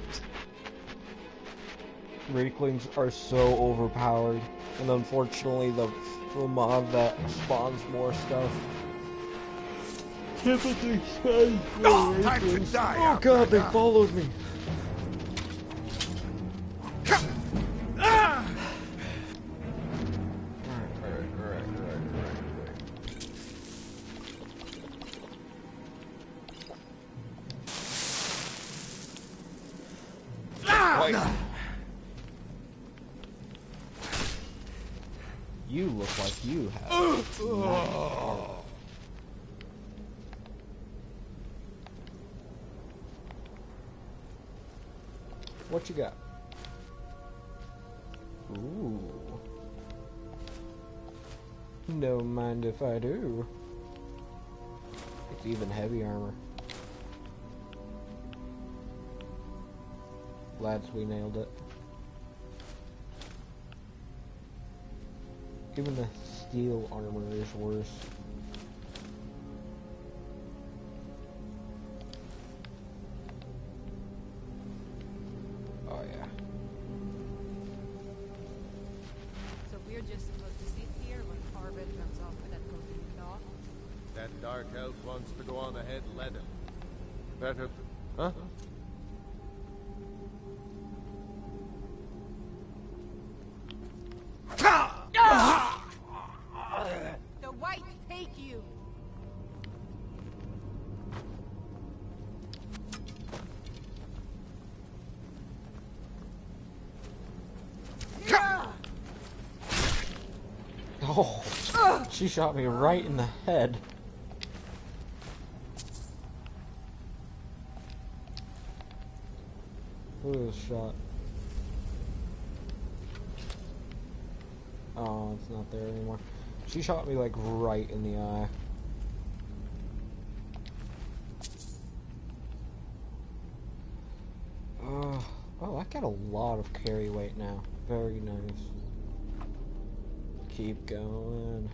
Rakelings are so overpowered, and unfortunately the mod that spawns more stuff typically spawns more Rakelings. Oh god, they followed me! You look like you have. What you got? Ooh. Don't mind if I do. It's even heavy armor. Lads, we nailed it. Even the steel armor is worse. Oh yeah. So we're just supposed to sit here when Arbet comes off with that golden claw? That dark elf wants to go on ahead, let him. Better... Huh? The whites take you! Oh, she shot me right in the head. Look at this shot. Oh, it's not there anymore. She shot me like right in the eye. Oh, I got a lot of carry weight now. Very nice. Keep going.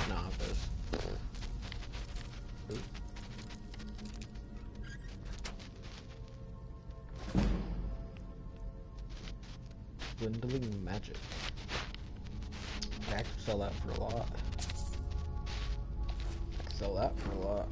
Nah, this. Oop. Dwindling magic. I could sell that for a lot. I could sell that for a lot.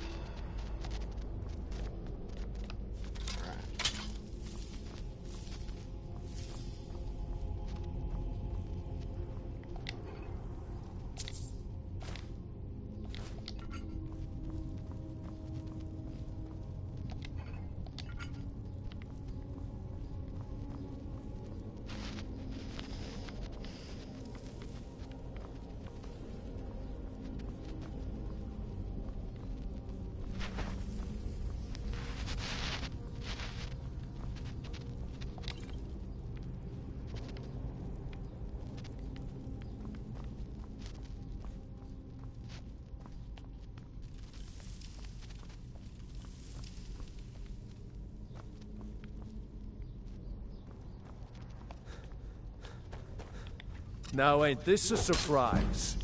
Now ain't this a surprise?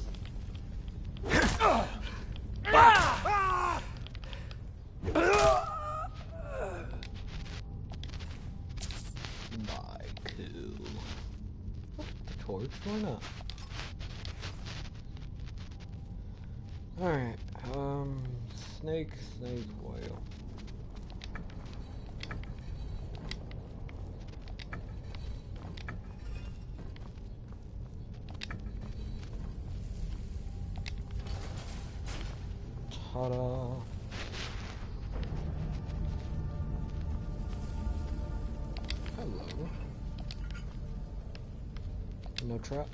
works, why not? Alright, snake, whale. Ta-da! Hello. No trap.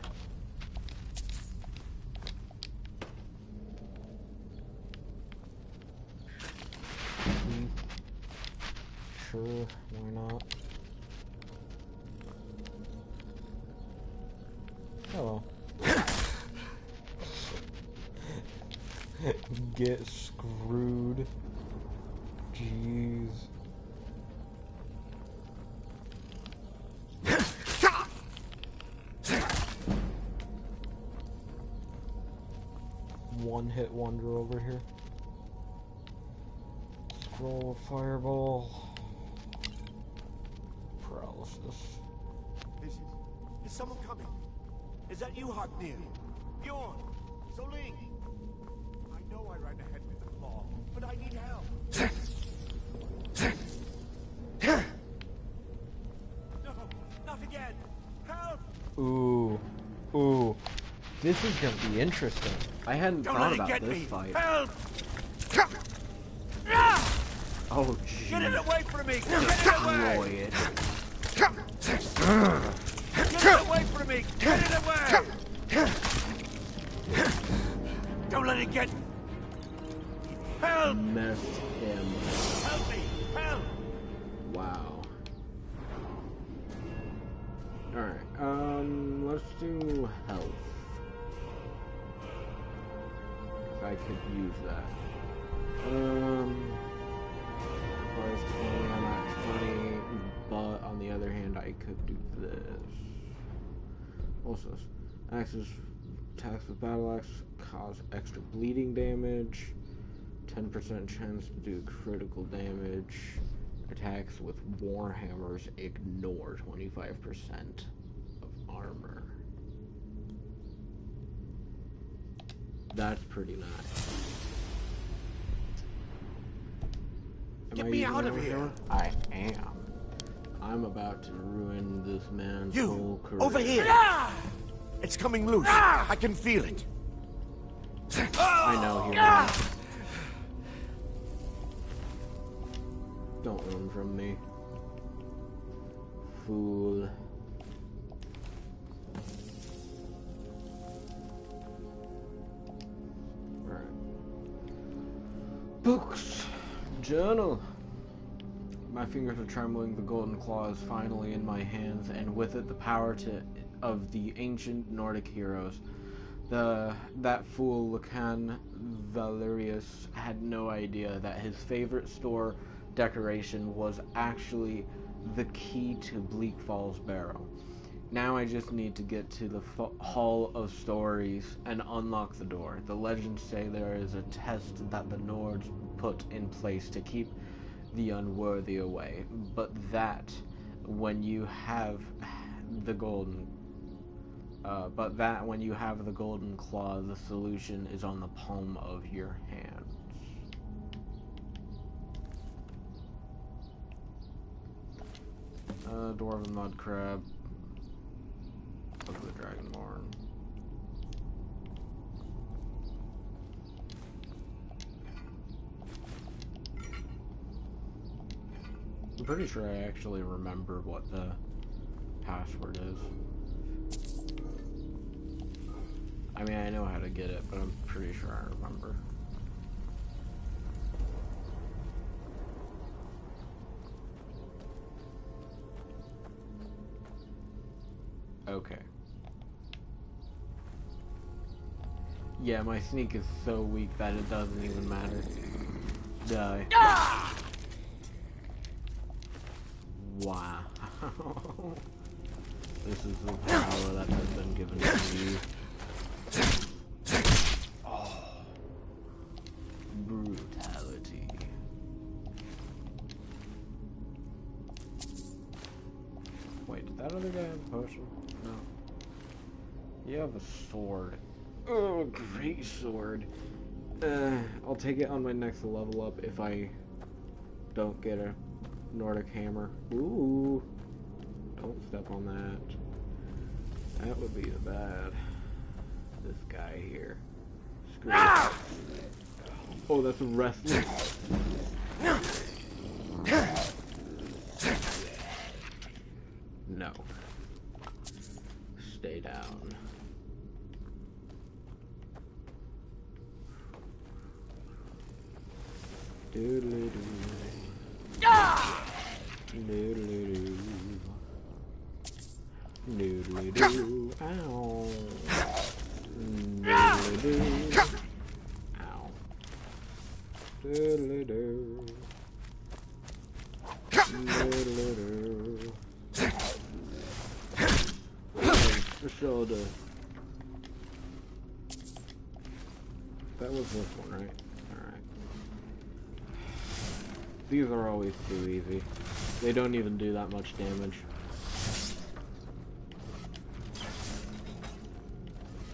Sure, why not? Hello. Get screwed. Jeez. One hit wonder over here. Scroll fireball. Paralysis. Is someone coming? Is that you, Haknir? Bjorn? Soling? I know I ran ahead with the claw, but I need help. No, not again. Help! Ooh. Ooh. This is gonna be interesting. I hadn't thought about this fight. Help! Oh, jeez. Get it away from me! Get it away! It. Get it away from me! Get it away! Don't let it get... Help! Messed him. Help me! Help! Wow. Alright, let's do health. If I could use that. Requires 20, I'm at 20, but on the other hand, I could do this. Also, axes, attacks with battle axe cause extra bleeding damage, 10% chance to do critical damage. Attacks with warhammers ignore 25% of armor. That's pretty nice. Get me out of here! I am. I'm about to ruin this man's whole career. Over here! Ah! It's coming loose. Ah! I can feel it. I know here. Ah! Don't run from me. Fool. Right. Books. Journal. My fingers are trembling. The golden claw is finally in my hands, and with it the power of the ancient Nordic heroes. That fool Lucan Valerius had no idea that his favorite store decoration was actually the key to Bleak Falls Barrow. Now I just need to get to the Hall of Stories and unlock the door. The legends say there is a test that the Nords put in place to keep the unworthy away, but that when you have the golden claw, the solution is on the palm of your hands. Dwarven mud crab. Look at the dragonborn. I'm pretty sure I actually remember what the password is. I mean, I know how to get it, but I'm pretty sure I remember. Okay. Yeah, my sneak is so weak that it doesn't even matter. Die. Ah! Wow. This is the power that has been given to you. Oh. Brutality. Wait, did that other guy have a potion? No. You have a sword. Oh, great sword. I'll take it on my next level up if I don't get a Nordic hammer. Ooh. Don't step on that. That would be the bad. This guy here. Screw it. Oh, that's a wrestler. No. Stay down. Doodly doo. Doodly doo. Doodly doo. Ow. Doodly doo. Ow. Doodly doo. Doodly doo. For sure, that was this one, right? Alright. These are always too easy. They don't even do that much damage.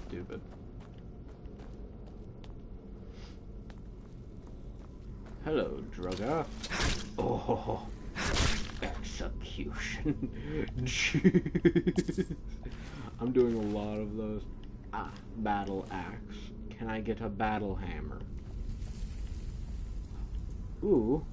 Stupid. Hello, drugger. Oh, execution. Jeez. I'm doing a lot of those. Ah, battle axe. Can I get a battle hammer? Ooh.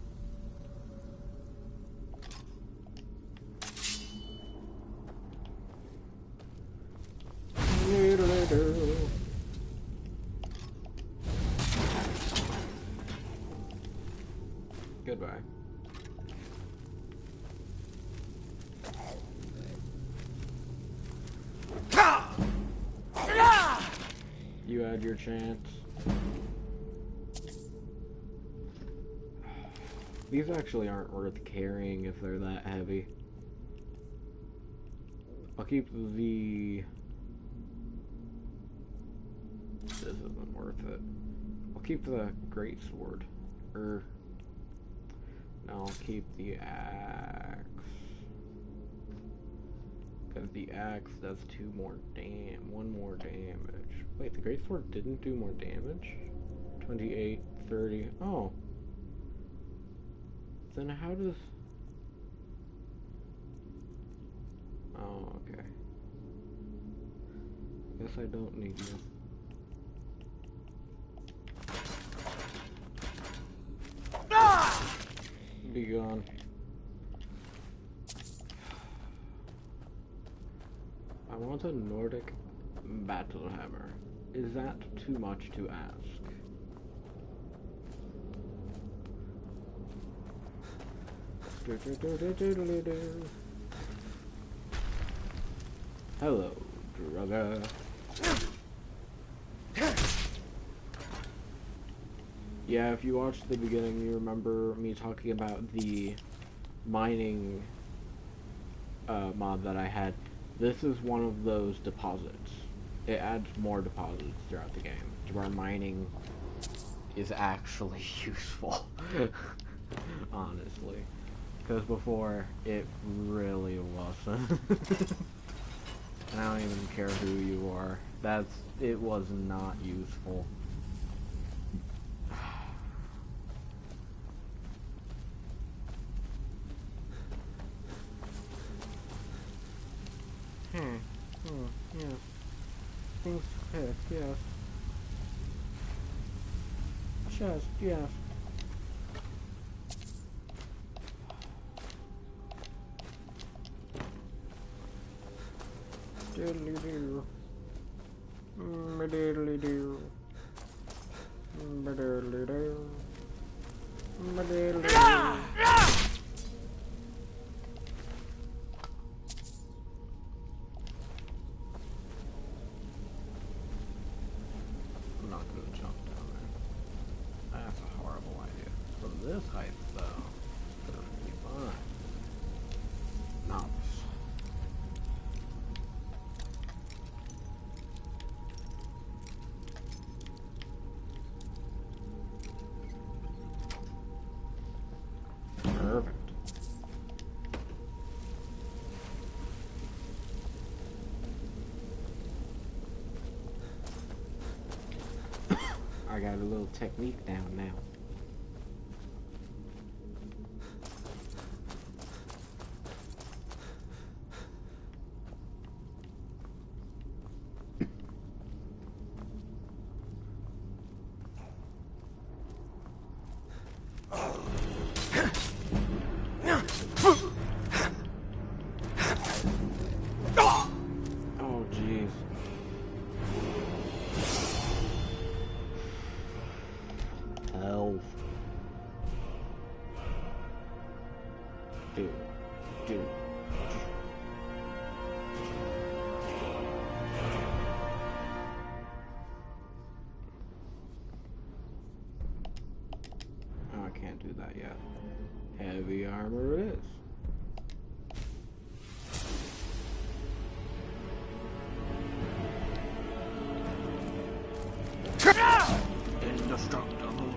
Goodbye. You had your chance. These actually aren't worth carrying if they're that heavy. I'll keep the... This isn't worth it. I'll keep the greatsword. No, I'll keep the axe. Because the axe does one more damage. Wait, the greatsword didn't do more damage? 28, 30. Oh. Then how does... Oh, okay. Guess I don't need you. Be gone. I want a Nordic battle hammer. Is that too much to ask? Hello, drugger. Yeah, if you watched the beginning, you remember me talking about the mining mod that I had. This is one of those deposits. It adds more deposits throughout the game, to where mining is actually useful. Honestly. Because before, it really wasn't. And I don't even care who you are. It was not useful. Yes. Things fit, yes. Chest, yes. Diddly-doo. Diddly-doo. Diddly-doo. Diddly-doo. I'm not gonna jump down there. That's a horrible idea. From this height, though, perfectly fine. Novice. got a little technique down now. Oh, jeez. Health. Dude. Oh, I can't do that yet. Heavy armor it is. Indestructible.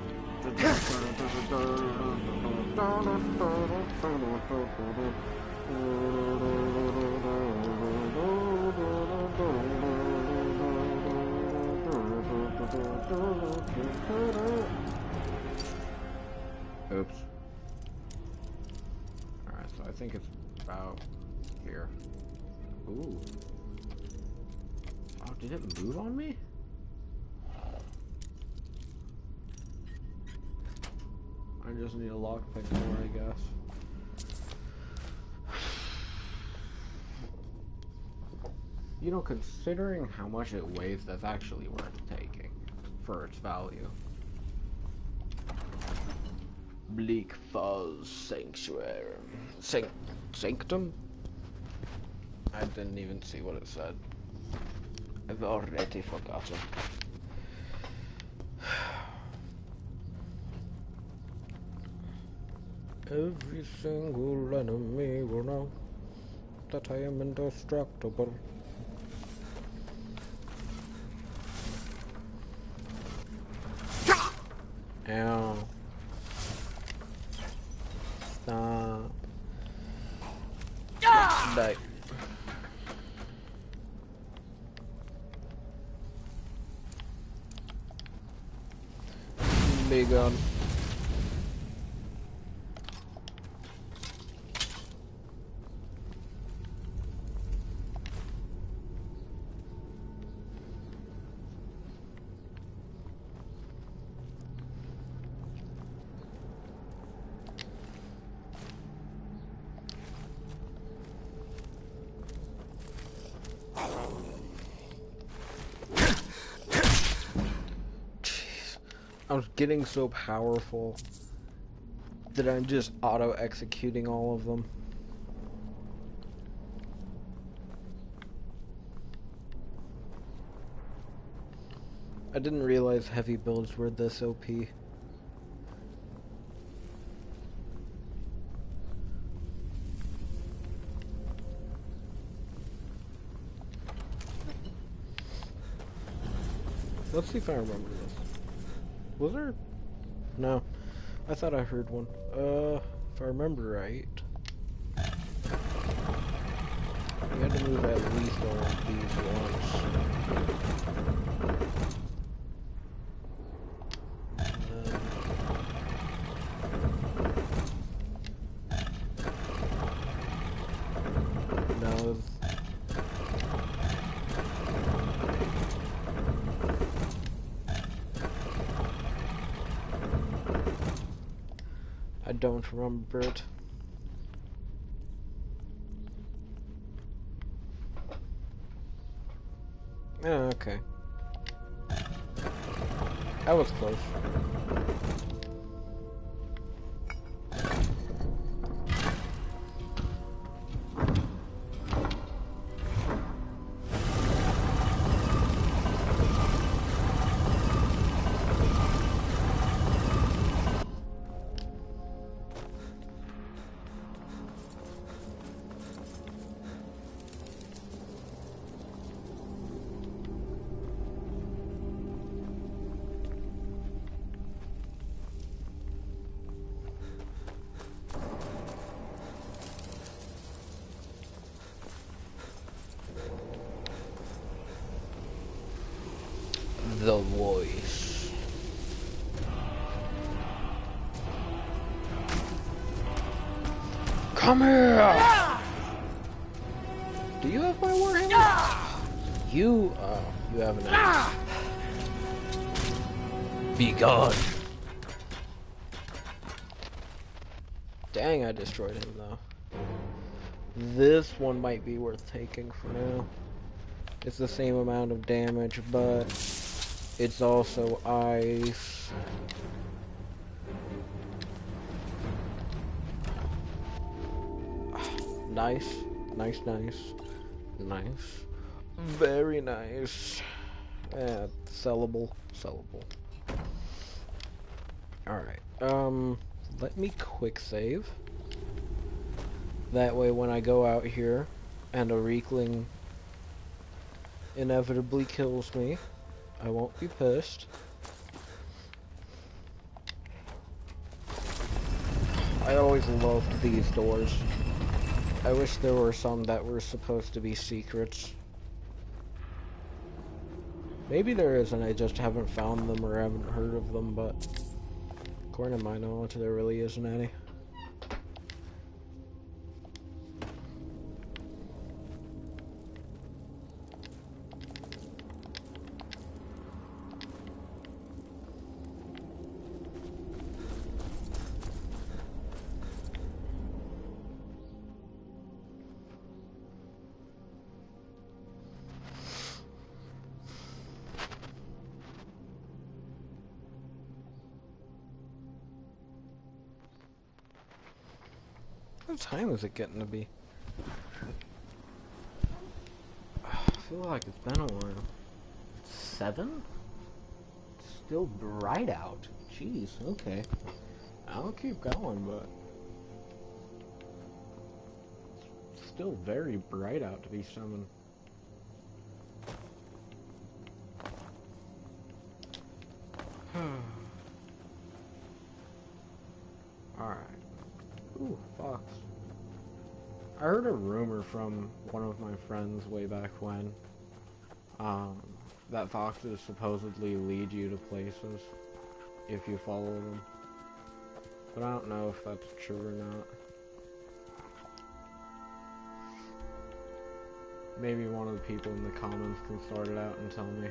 Oops. Alright, so I think it's about here. Ooh. Oh, did it move on me? I just need a lockpick more, I guess. You know, considering how much it weighs, that's actually worth taking for its value. Bleak Falls Sanctuary. Sanctum? I didn't even see what it said. I've already forgotten. Every single enemy will know that I am indestructible. Ow. Stop. Die. Be gone. I was getting so powerful that I'm just auto-executing all of them. I didn't realize heavy builds were this OP. Let's see if I remember this. Was there? No. I thought I heard one. If I remember right. You had to move at least all of these once. No. I don't remember it. Oh, okay. That was close. The voice. Come here! Do you have my warhammer? You have an Be gone. Dang, I destroyed him though. This one might be worth taking for now. It's the same amount of damage, but it's also ice. Nice. Nice, nice. Nice. Very nice. Sellable. Sellable. Alright. Let me quick save. That way when I go out here and a Reekling inevitably kills me, I won't be pissed. I always loved these doors. I wish there were some that were supposed to be secrets. Maybe there is and I just haven't found them or haven't heard of them, but according to my knowledge, there really isn't any. What time is it getting to be? I feel like it's been a while. 7? It's still bright out. Jeez, okay. I'll keep going, but it's still very bright out to be 7. Alright. Ooh, fox. I heard a rumor from one of my friends way back when, that foxes supposedly lead you to places if you follow them. But I don't know if that's true or not. Maybe one of the people in the comments can sort it out and tell me.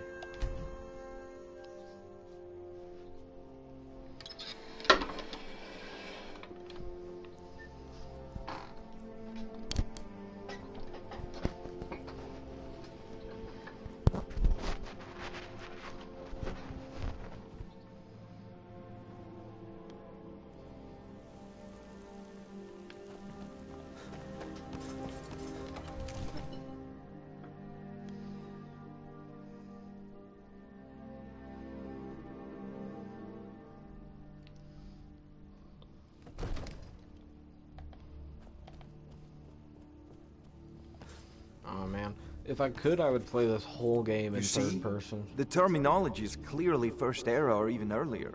Oh man, if I could, I would play this whole game in third person. The terminology is clearly First Era or even earlier.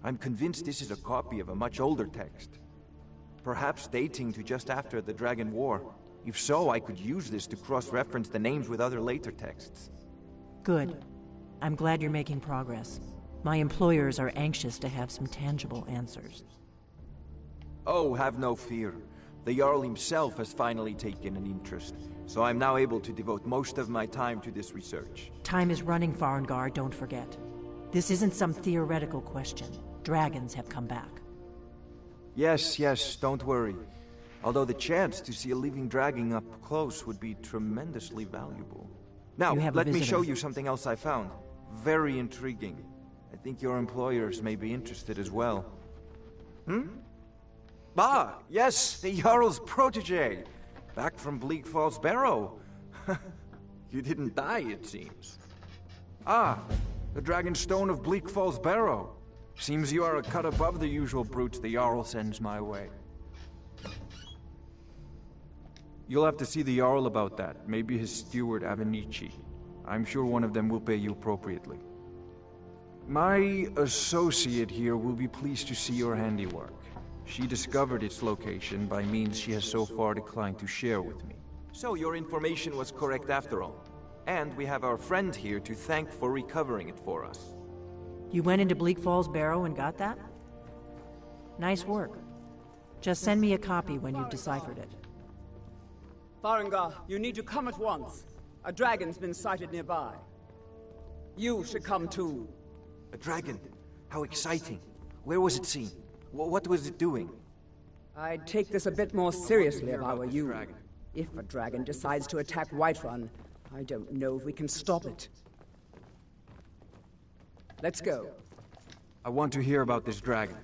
I'm convinced this is a copy of a much older text. Perhaps dating to just after the Dragon War. If so, I could use this to cross-reference the names with other later texts. Good. I'm glad you're making progress. My employers are anxious to have some tangible answers. Oh, have no fear. The Jarl himself has finally taken an interest, so I'm now able to devote most of my time to this research. Time is running, Farengar, don't forget. This isn't some theoretical question. Dragons have come back. Yes, don't worry. Although the chance to see a living dragon up close would be tremendously valuable. Now, let me show you something else I found. Very intriguing. I think your employers may be interested as well. Ah, yes, the Jarl's protege. Back from Bleak Falls Barrow. You didn't die, it seems. Ah, the Dragon Stone of Bleak Falls Barrow. Seems you are a cut above the usual brutes the Jarl sends my way. You'll have to see the Jarl about that. Maybe his steward, Avenici. I'm sure one of them will pay you appropriately. My associate here will be pleased to see your handiwork. She discovered its location by means she has so far declined to share with me. So your information was correct after all. And we have our friend here to thank for recovering it for us. You went into Bleak Falls Barrow and got that? Nice work. Just send me a copy when you've deciphered it. Farengar, you need to come at once. A dragon's been sighted nearby. You should come too. A dragon? How exciting. Where was it seen? What was it doing? I'd take this a bit more seriously if I were you. If a dragon decides to attack Whiterun, I don't know if we can stop it. Let's go. I want to hear about this dragon.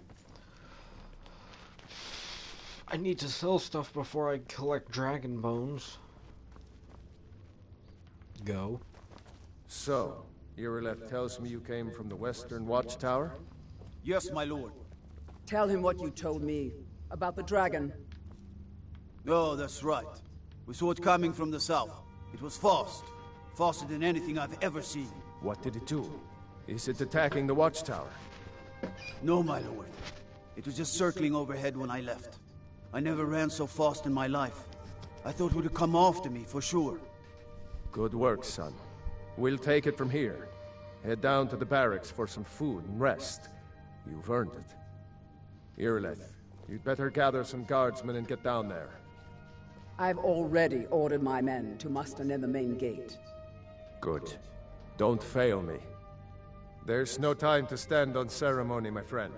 I need to sell stuff before I collect dragon bones. Go. So, Irileth tells me you came from the Western Watchtower? Yes, my lord. Tell him what you told me about the dragon. Oh, that's right. We saw it coming from the south. It was fast. Faster than anything I've ever seen. What did it do? Is it attacking the Watchtower? No, my lord. It was just circling overhead when I left. I never ran so fast in my life. I thought it would come after me, for sure. Good work, son. We'll take it from here. Head down to the barracks for some food and rest. You've earned it. Irileth, you'd better gather some guardsmen and get down there. I've already ordered my men to muster near the main gate. Good. Don't fail me. There's no time to stand on ceremony, my friend.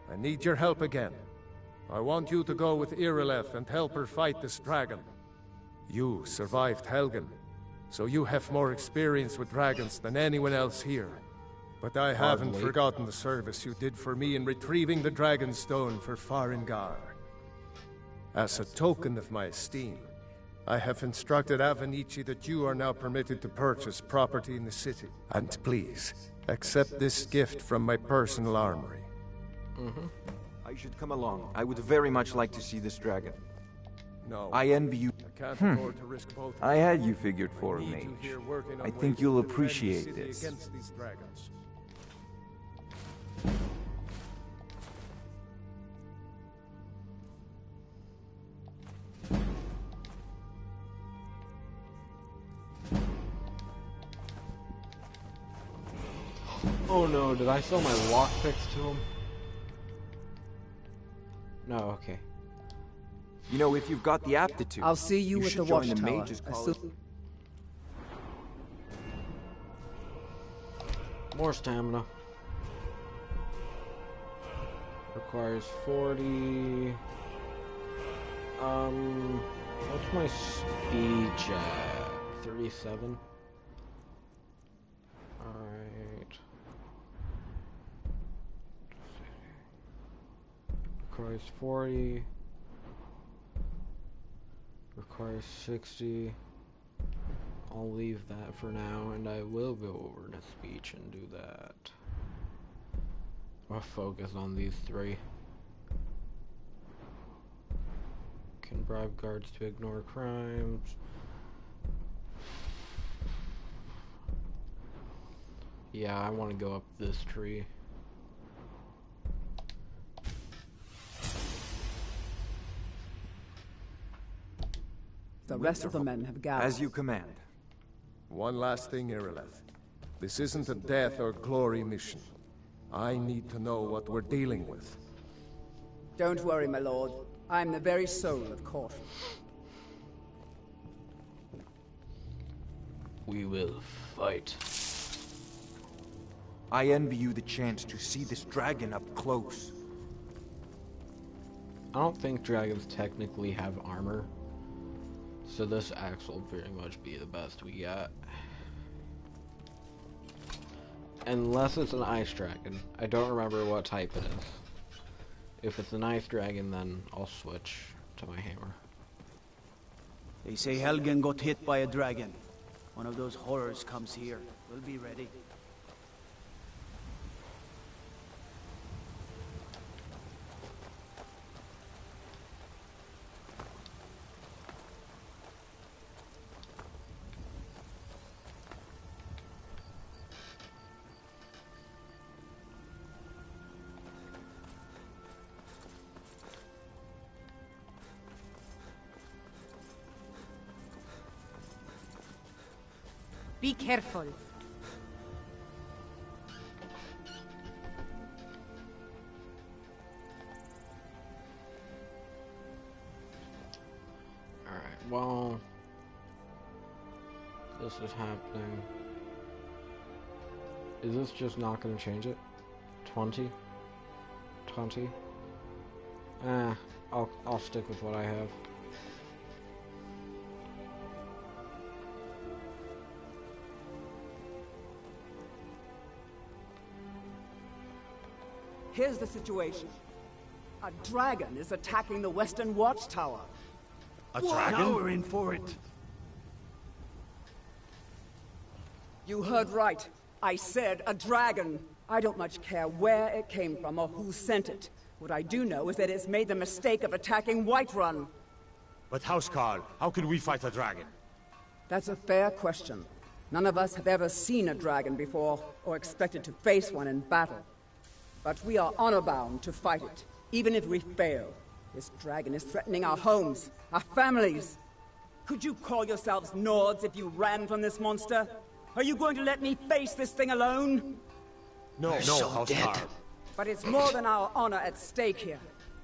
I need your help again. I want you to go with Irileth and help her fight this dragon. You survived Helgen, so you have more experience with dragons than anyone else here. But I haven't forgotten the service you did for me in retrieving the Dragon Stone for Farengar. As a token of my esteem, I have instructed Avenici that you are now permitted to purchase property in the city. And please, accept this gift from my personal armory. I should come along. I would very much like to see this dragon. No. I envy you. I can't afford to risk both. I had you figured for a mage. I think you'll appreciate this. Against these dragons. Oh no, did I sell my lockpicks to him? No, okay. You know, if you've got the aptitude, I'll see you at the Watchtower. The mages college. More stamina. Requires 40. What's my speed check? 37. Alright. Requires 40. Requires 60. I'll leave that for now, and I will go over to speech and do that. I'll focus on these three. Can bribe guards to ignore crimes. Yeah, I want to go up this tree. The rest of the men have gathered. As you command. One last thing, Irileth. This isn't a death or glory mission. I need to know what we're dealing with. Don't worry, my lord. I'm the very soul of caution. We will fight. I envy you the chance to see this dragon up close. I don't think dragons technically have armor, so this axe will very much be the best we got. Unless it's an ice dragon. I don't remember what type it is. If it's an ice dragon, then I'll switch to my hammer. They say Helgen got hit by a dragon. One of those horrors comes here. We'll be ready. Be careful. Well, this is happening. Is this just not going to change it? 20? 20? I'll stick with what I have. Here's the situation. A dragon is attacking the Western Watchtower. A dragon? Now we're in for it. You heard right. I said a dragon. I don't much care where it came from or who sent it. What I do know is that it's made the mistake of attacking Whiterun. But Housecarl, how can we fight a dragon? That's a fair question. None of us have ever seen a dragon before, or expected to face one in battle. But we are honor-bound to fight it, even if we fail. This dragon is threatening our homes, our families. Could you call yourselves Nords if you ran from this monster? Are you going to let me face this thing alone? No, Housecarl. But it's more than our honor at stake here.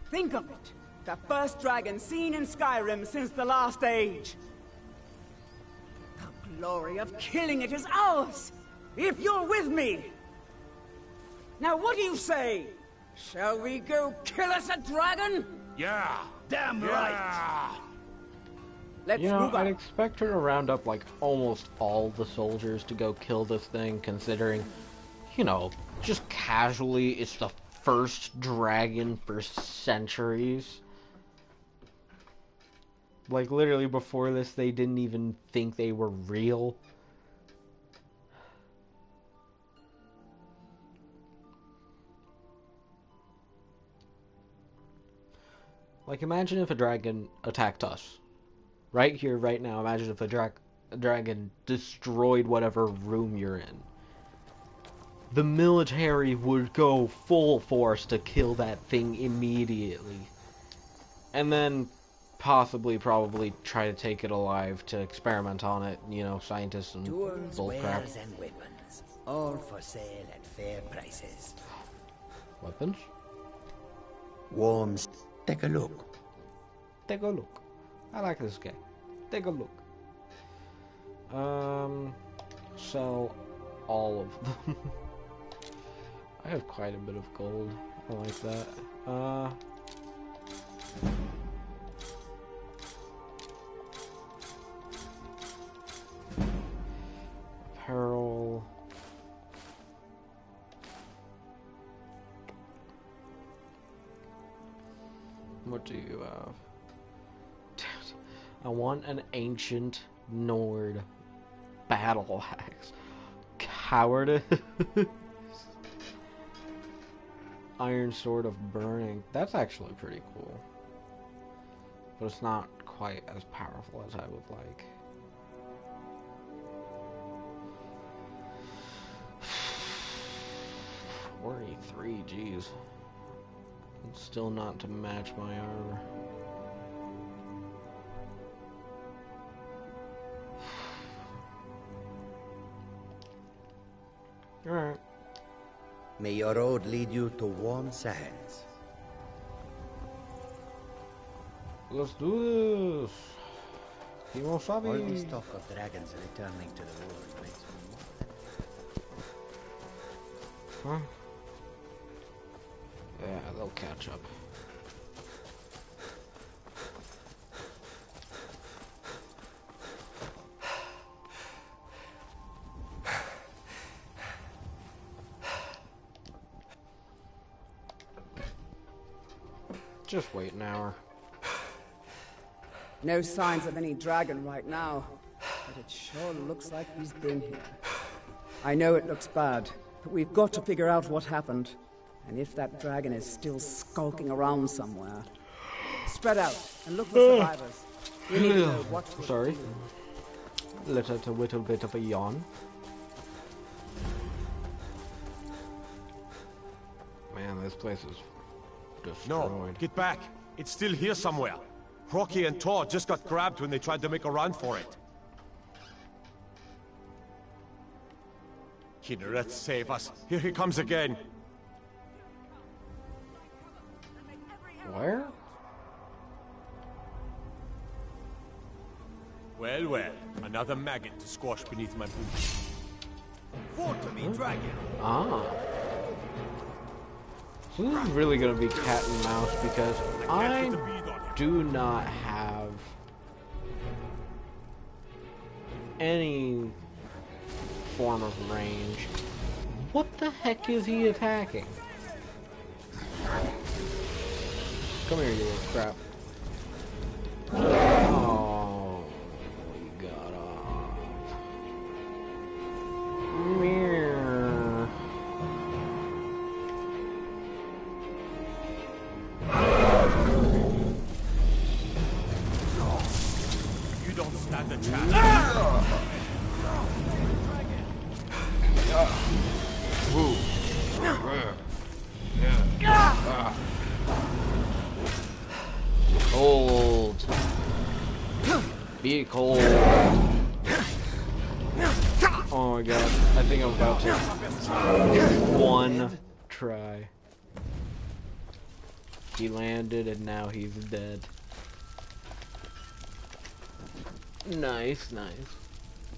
Think of it. The first dragon seen in Skyrim since the Last Age. The glory of killing it is ours, if you're with me. Now what do you say? Shall we go kill us a dragon? Yeah! Damn right! Let's You know, move I'd on. expect her to round up like almost all the soldiers to go kill this thing, considering, you know, just casually, it's the first dragon for centuries. Like, literally before this, they didn't even think they were real. Like, imagine if a dragon attacked us. Right here, right now, imagine if a dragon destroyed whatever room you're in. The military would go full force to kill that thing immediately. And then probably try to take it alive to experiment on it, you know, scientists and Tools, bullcrap. wares, and weapons. All for sale at fair prices. Weapons? Worms. Take a look. Take a look. I like this guy. Take a look. Sell all of them. I have quite a bit of gold. I like that. Apparel. What do you have? I want an ancient Nord battle axe. Cowardice. Iron Sword of Burning. That's actually pretty cool. But it's not quite as powerful as I would like. $43, geez. It's still not to match my armor. Alright. May your road lead you to warm sands. Let's do this. Kimosabi. All this talk of dragons returning to the world makes me Huh? Yeah, they'll catch up. Just wait an hour. No signs of any dragon right now, but it sure looks like he's been here. I know it looks bad, but we've got to figure out what happened. And if that dragon is still skulking around somewhere. Spread out and look for survivors. We need to know what we're Sorry. doing. Let out a little bit of a yawn. Man, this place is destroyed. No, get back. It's still here somewhere. Rocky and Todd just got grabbed when they tried to make a run for it. Kinneret, save us. Here he comes again. Where? Well, well, another maggot to squash beneath my boots. Fall to me, dragon! Ah. So this is really gonna be cat and mouse because I do not have any form of range. What the heck is he attacking? Come here, you little crap. Oh, he got off. Meow. You don't stand a chance. Cold. Be cold. Oh my god. I think I'm about to. One try. He landed and now he's dead. Nice, nice.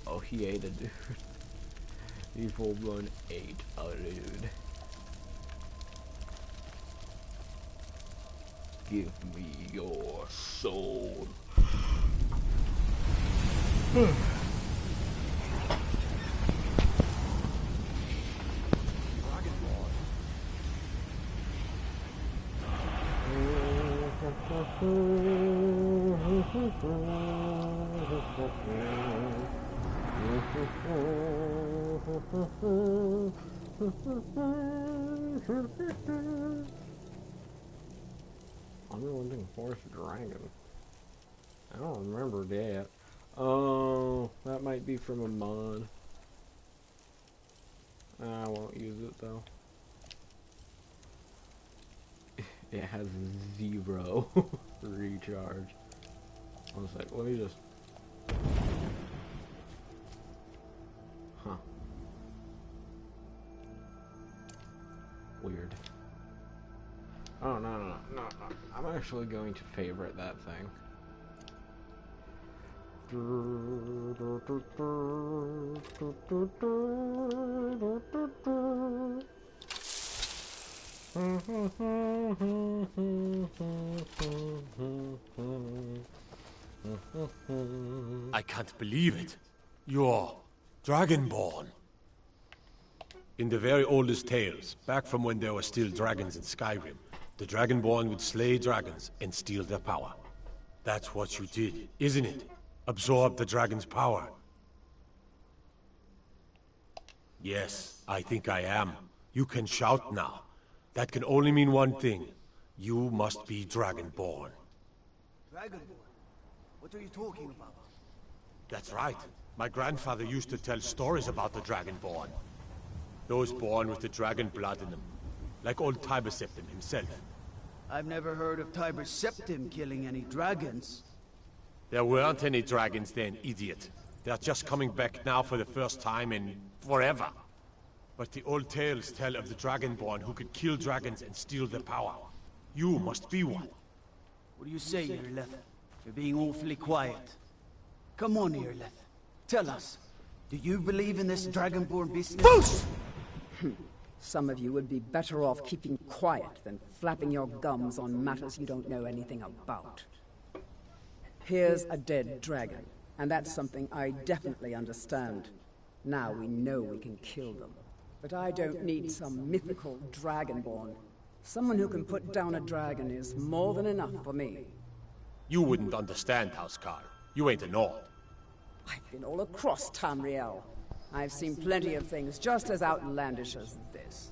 Oh, he ate a dude. He full blown ate a dude. Give me your soul. Unrelenting Force Dragon. I don't remember that. Oh, that might be from a mod. I won't use it though. It has 0 recharge. One sec, let me just... Huh. Weird. Oh, no. I'm actually going to favorite that thing. I can't believe it. You're Dragonborn. In the very oldest tales, back from when there were still dragons in Skyrim, the Dragonborn would slay dragons and steal their power. That's what you did, isn't it? Absorb the dragon's power. Yes, I think I am. You can shout now. That can only mean one thing. You must be Dragonborn. Dragonborn? What are you talking about? That's right. My grandfather used to tell stories about the Dragonborn. Those born with the dragon blood in them. Like old Tiber Septim himself. I've never heard of Tiber Septim killing any dragons. There weren't any dragons then, idiot. They're just coming back now for the first time in forever. But the old tales tell of the Dragonborn who could kill dragons and steal their power. You must be one. What do you say, Irleth? You're being awfully quiet. Come on, Irleth. Tell us. Do you believe in this Dragonborn business? Some of you would be better off keeping quiet than flapping your gums on matters you don't know anything about. Here's a dead dragon, and that's something I definitely understand. Now we know we can kill them. But I don't need some mythical Dragonborn. Someone who can put down a dragon is more than enough for me. You wouldn't understand, Housecarl. You ain't a Nord. I've been all across Tamriel. I've seen plenty of things just as outlandish as this.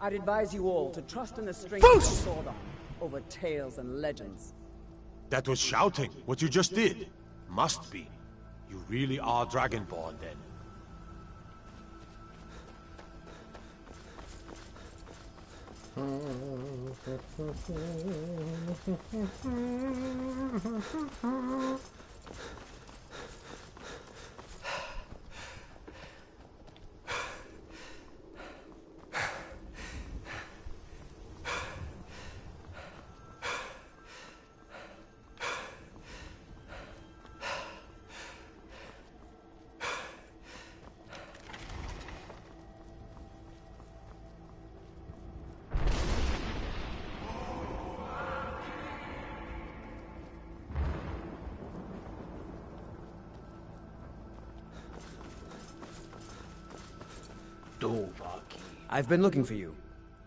I'd advise you all to trust in the strength of the sword arm over tales and legends. That was shouting, what you just did. Must be. You really are Dragonborn, then. I've been looking for you.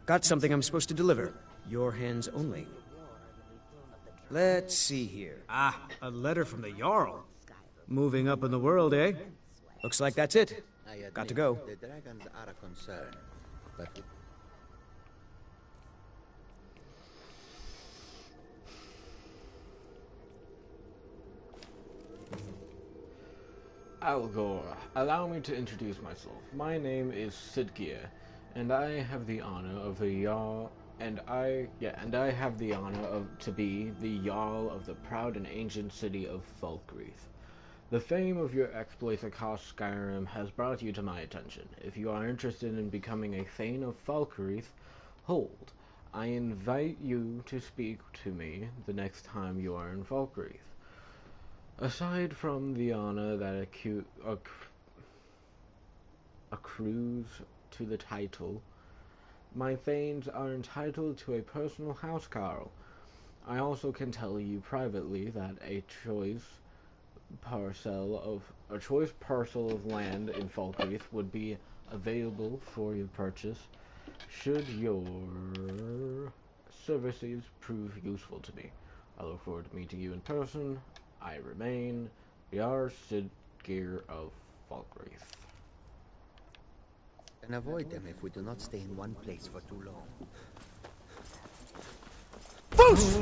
Got something I'm supposed to deliver. Your hands only. Let's see here. Ah, a letter from the Jarl. Moving up in the world, eh? Looks like that's it. Got to go. The dragons are a concern, but Algor, allow me to introduce myself. My name is Sidgeir, and I have the honor of the Jarl, I have the honor to be the Jarl of the proud and ancient city of Falkreath. The fame of your exploits across Skyrim has brought you to my attention. If you are interested in becoming a Thane of Falkreath, hold. I invite you to speak to me the next time you are in Falkreath. Aside from the honor that accrues to the title, my Thanes are entitled to a personal housecarl. I also can tell you privately that a choice parcel of land in Falkreath would be available for your purchase should your services prove useful to me. I look forward to meeting you in person. I remain Jarl Sidgeir of Falkreath. and avoid them if we do not stay in one place for too long. Foosh!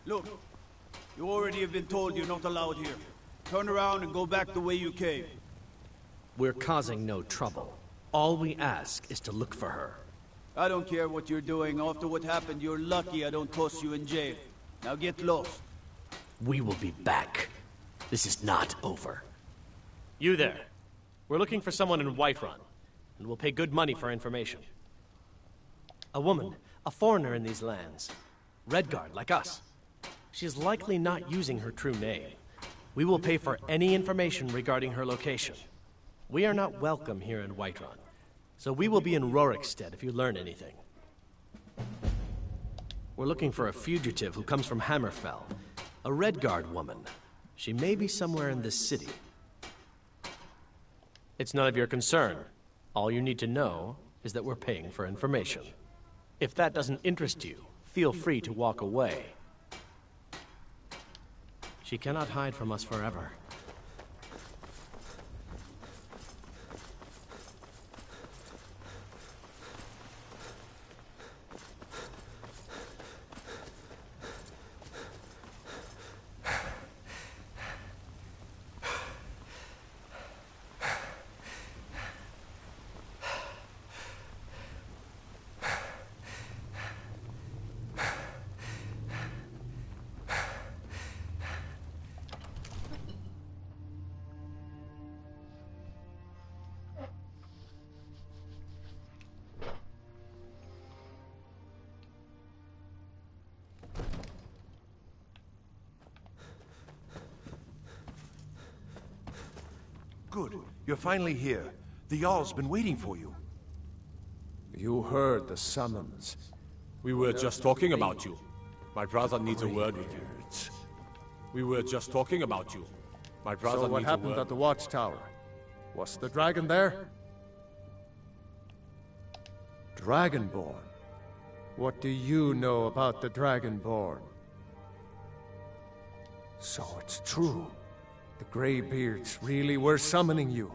Look, you already have been told you're not allowed here. Turn around and go back the way you came. We're causing no trouble. All we ask is to look for her. I don't care what you're doing. After what happened, you're lucky I don't toss you in jail. Now get lost. We will be back. This is not over. You there. We're looking for someone in Whiterun, and we'll pay good money for information. A woman, a foreigner in these lands. Redguard, like us. She is likely not using her true name. We will pay for any information regarding her location. We are not welcome here in Whiterun, so we will be in Rorikstead if you learn anything. We're looking for a fugitive who comes from Hammerfell, a Redguard woman. She may be somewhere in this city. It's none of your concern. All you need to know is that we're paying for information. If that doesn't interest you, feel free to walk away. She cannot hide from us forever. Good. You're finally here. The Jarl's been waiting for you. You heard the summons. We were just talking about you. My brother needs a word with you. We were just talking about you. My brother So what needs a happened word. at the watchtower? Was the dragon there? Dragonborn? What do you know about the Dragonborn? So it's true. The Greybeards really were summoning you.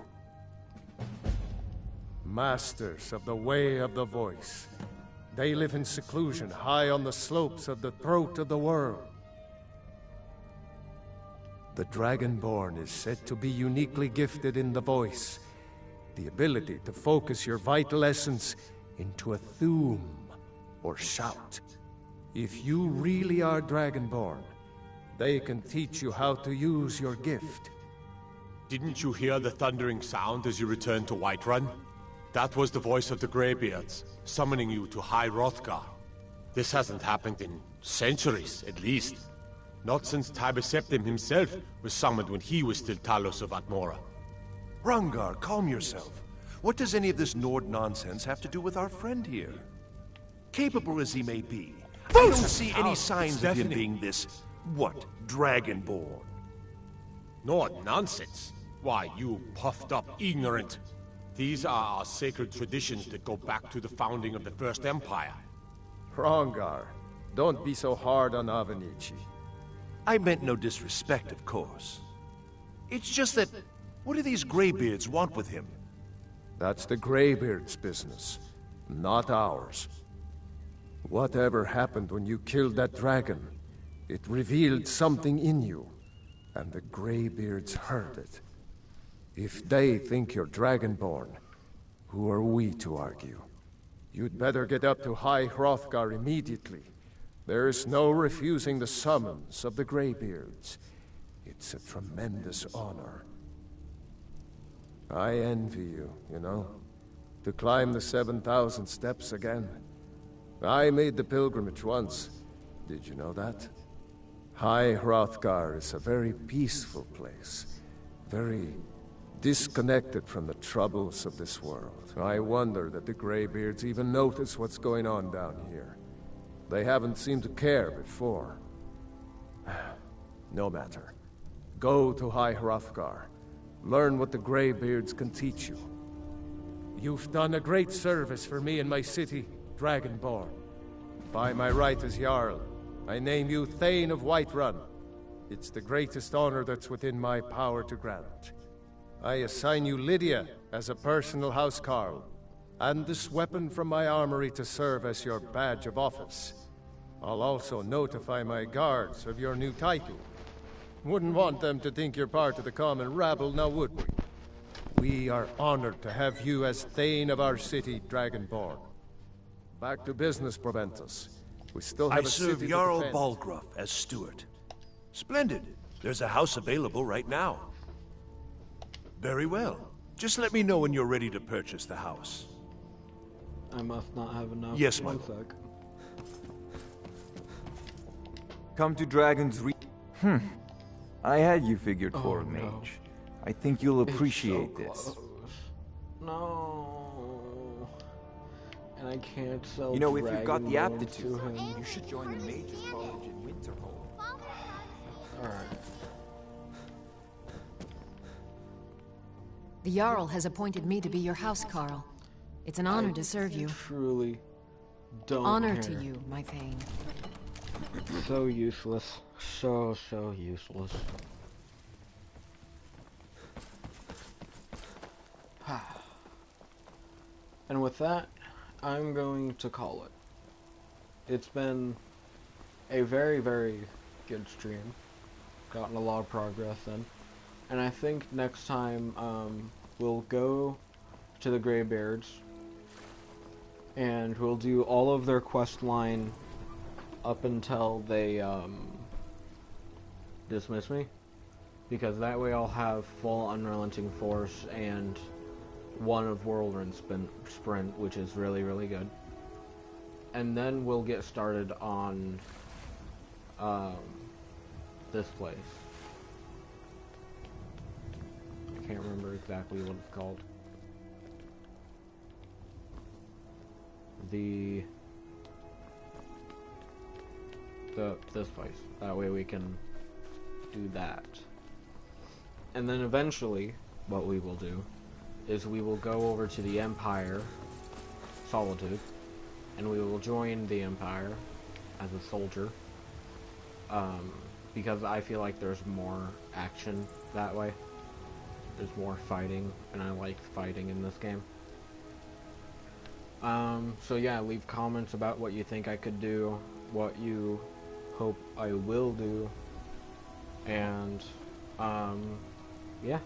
Masters of the Way of the Voice. They live in seclusion high on the slopes of the throat of the world. The Dragonborn is said to be uniquely gifted in the voice, the ability to focus your vital essence into a thum, or shout. If you really are Dragonborn, they can teach you how to use your gift. Didn't you hear the thundering sound as you returned to Whiterun? That was the voice of the Greybeards, summoning you to High Hrothgar. This hasn't happened in centuries, at least. Not since Tiber Septim himself was summoned when he was still Talos of Atmora. Rungar, calm yourself. What does any of this Nord nonsense have to do with our friend here? Capable as he may be, I don't see any signs of him being this, what, Dragonborn? Nord nonsense? Why, you puffed up ignorant. These are our sacred traditions that go back to the founding of the First Empire. Hrongar, don't be so hard on Avenici. I meant no disrespect, of course. It's just that, what do these Greybeards want with him? That's the Greybeards' business, not ours. Whatever happened when you killed that dragon, it revealed something in you, and the Greybeards heard it. If they think you're Dragonborn, who are we to argue? You'd better get up to High Hrothgar immediately. There's no refusing the summons of the Greybeards. It's a tremendous honor. I envy you, you know, to climb the 7,000 steps again. I made the pilgrimage once. Did you know that? High Hrothgar is a very peaceful place. Very disconnected from the troubles of this world. I wonder that the Greybeards even notice what's going on down here. They haven't seemed to care before. No matter. Go to High Hrothgar. Learn what the Greybeards can teach you. You've done a great service for me and my city, Dragonborn. By my right as Jarl, I name you Thane of Whiterun. It's the greatest honor that's within my power to grant. I assign you Lydia as a personal housecarl, and this weapon from my armory to serve as your badge of office. I'll also notify my guards of your new title. Wouldn't want them to think you're part of the common rabble, now would we? We are honored to have you as Thane of our city, Dragonborn. Back to business, Proventus. We still have I serve Jarl Balgruuf as steward. Splendid. There's a house available right now. Very well. Just let me know when you're ready to purchase the house. I must not have enough. Yes, my One lord. sec. Come to Dragon's I had you figured for a mage. I think you'll appreciate this. No. And I can't sell You know, if you've got the Dragonborn aptitude, to him. you should join the Mages College in Winterhold. Alright. The Jarl has appointed me to be your housecarl. It's an honor to serve you. Truly don't Honor care. to you, my Thane. So useless. So useless. And with that, I'm going to call it. It's been a very, very good stream. Gotten a lot of progress in. And I think next time, we'll go to the Greybeards. And we'll do all of their quest line up until they, dismiss me. Because that way I'll have full Unrelenting Force and one of Whirlwind Sprint, which is really, really good. And then we'll get started on, this place. I can't remember exactly what it's called. This place. That way we can do that. And then eventually, what we will do is we will go over to the Empire Solitude, and we will join the Empire as a soldier, because I feel like there's more action that way. There's more fighting, and I like fighting in this game. So yeah, leave comments about what you think I could do, what you hope I will do, and, yeah,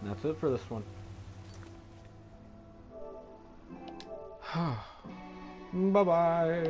that's it for this one. Bye-bye.